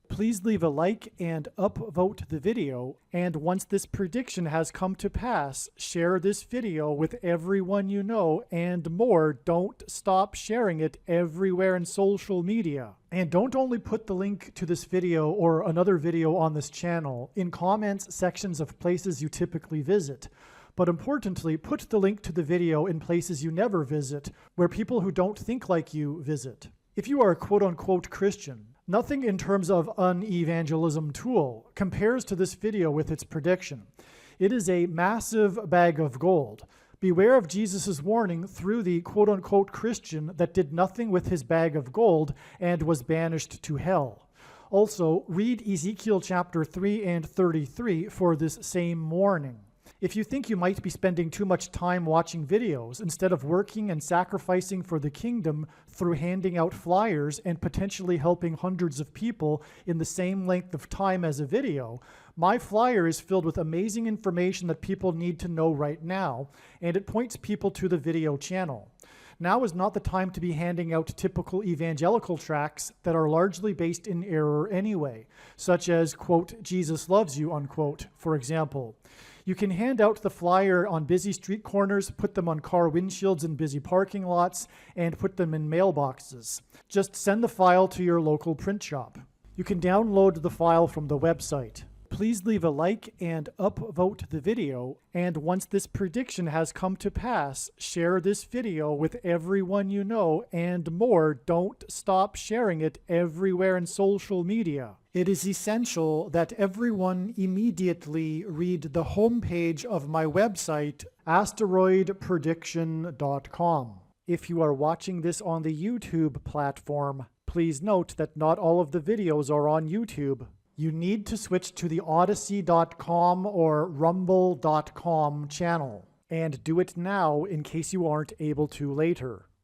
Please leave a like and upvote the video, and once this prediction has come to pass, share this video with everyone you know, and more. Don't stop sharing it everywhere in social media. And don't only put the link to this video or another video on this channel in comments sections of places you typically visit, but importantly, put the link to the video in places you never visit, where people who don't think like you visit. If you are a quote-unquote Christian, nothing in terms of an evangelism tool compares to this video with its prediction. It is a massive bag of gold, Beware of Jesus' warning through the quote-unquote Christian that did nothing with his bag of gold and was banished to hell. Also, read Ezekiel chapter 3 and 33 for this same warning. If you think you might be spending too much time watching videos instead of working and sacrificing for the kingdom through handing out flyers and potentially helping hundreds of people in the same length of time as a video, my flyer is filled with amazing information that people need to know right now, and it points people to the video channel. Now is not the time to be handing out typical evangelical tracts that are largely based in error anyway, such as, quote, Jesus loves you, unquote, for example. You can hand out the flyer on busy street corners, put them on car windshields in busy parking lots, and put them in mailboxes. Just send the file to your local print shop. You can download the file from the website. Please leave a like and upvote the video, and once this prediction has come to pass, share this video with everyone you know, and more, don't stop sharing it everywhere in social media. It is essential that everyone immediately read the homepage of my website, asteroidprediction.com. If you are watching this on the YouTube platform, please note that not all of the videos are on YouTube. You need to switch to the Odyssey.com or Rumble.com channel, and do it now in case you aren't able to later.